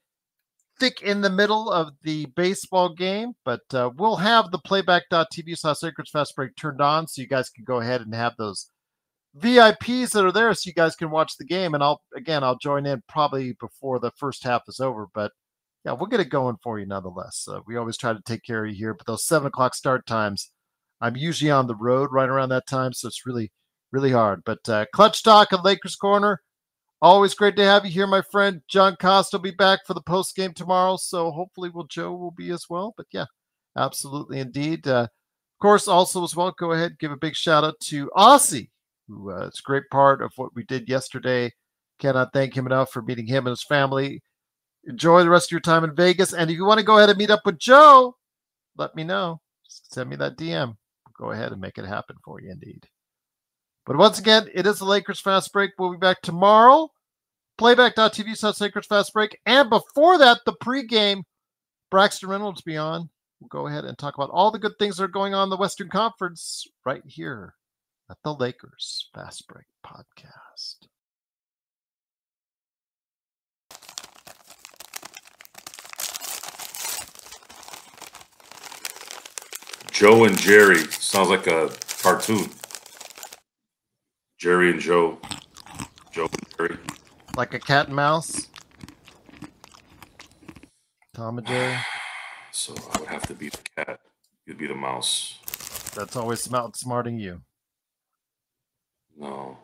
thick in the middle of the baseball game, but we'll have the playback.tv/Lakers Fast Break turned on so you guys can go ahead and have those VIPs that are there so you guys can watch the game. And I'll join in probably before the first half is over, but yeah, we'll get it going for you nonetheless. We always try to take care of you here, but those 7 o'clock start times, I'm usually on the road right around that time, so it's really, really hard. But Clutch Talk at Lakers Corner, always great to have you here, my friend. John Costa will be back for the post game tomorrow, so hopefully Joe will be as well. But yeah, absolutely indeed. Of course, also as well, go ahead, give a big shout out to Aussie who is a great part of what we did yesterday. Cannot thank him enough for meeting him and his family. Enjoy the rest of your time in Vegas. And if you want to go ahead and meet up with Joe, let me know. Just send me that DM. Go ahead and make it happen for you, indeed. But once again, it is the Lakers Fast Break. We'll be back tomorrow. Playback.tv/Lakers Fast Break. And before that, the pregame, Braxton Reynolds be on. We'll go ahead and talk about all the good things that are going on in the Western Conference right here at the Lakers Fast Break Podcast. Joe and Jerry sounds like a cartoon. Jerry and Joe. Joe and Jerry. Like a cat and mouse. Tom and Jerry. So I would have to be the cat. You'd be the mouse. That's always outsmarting you. No,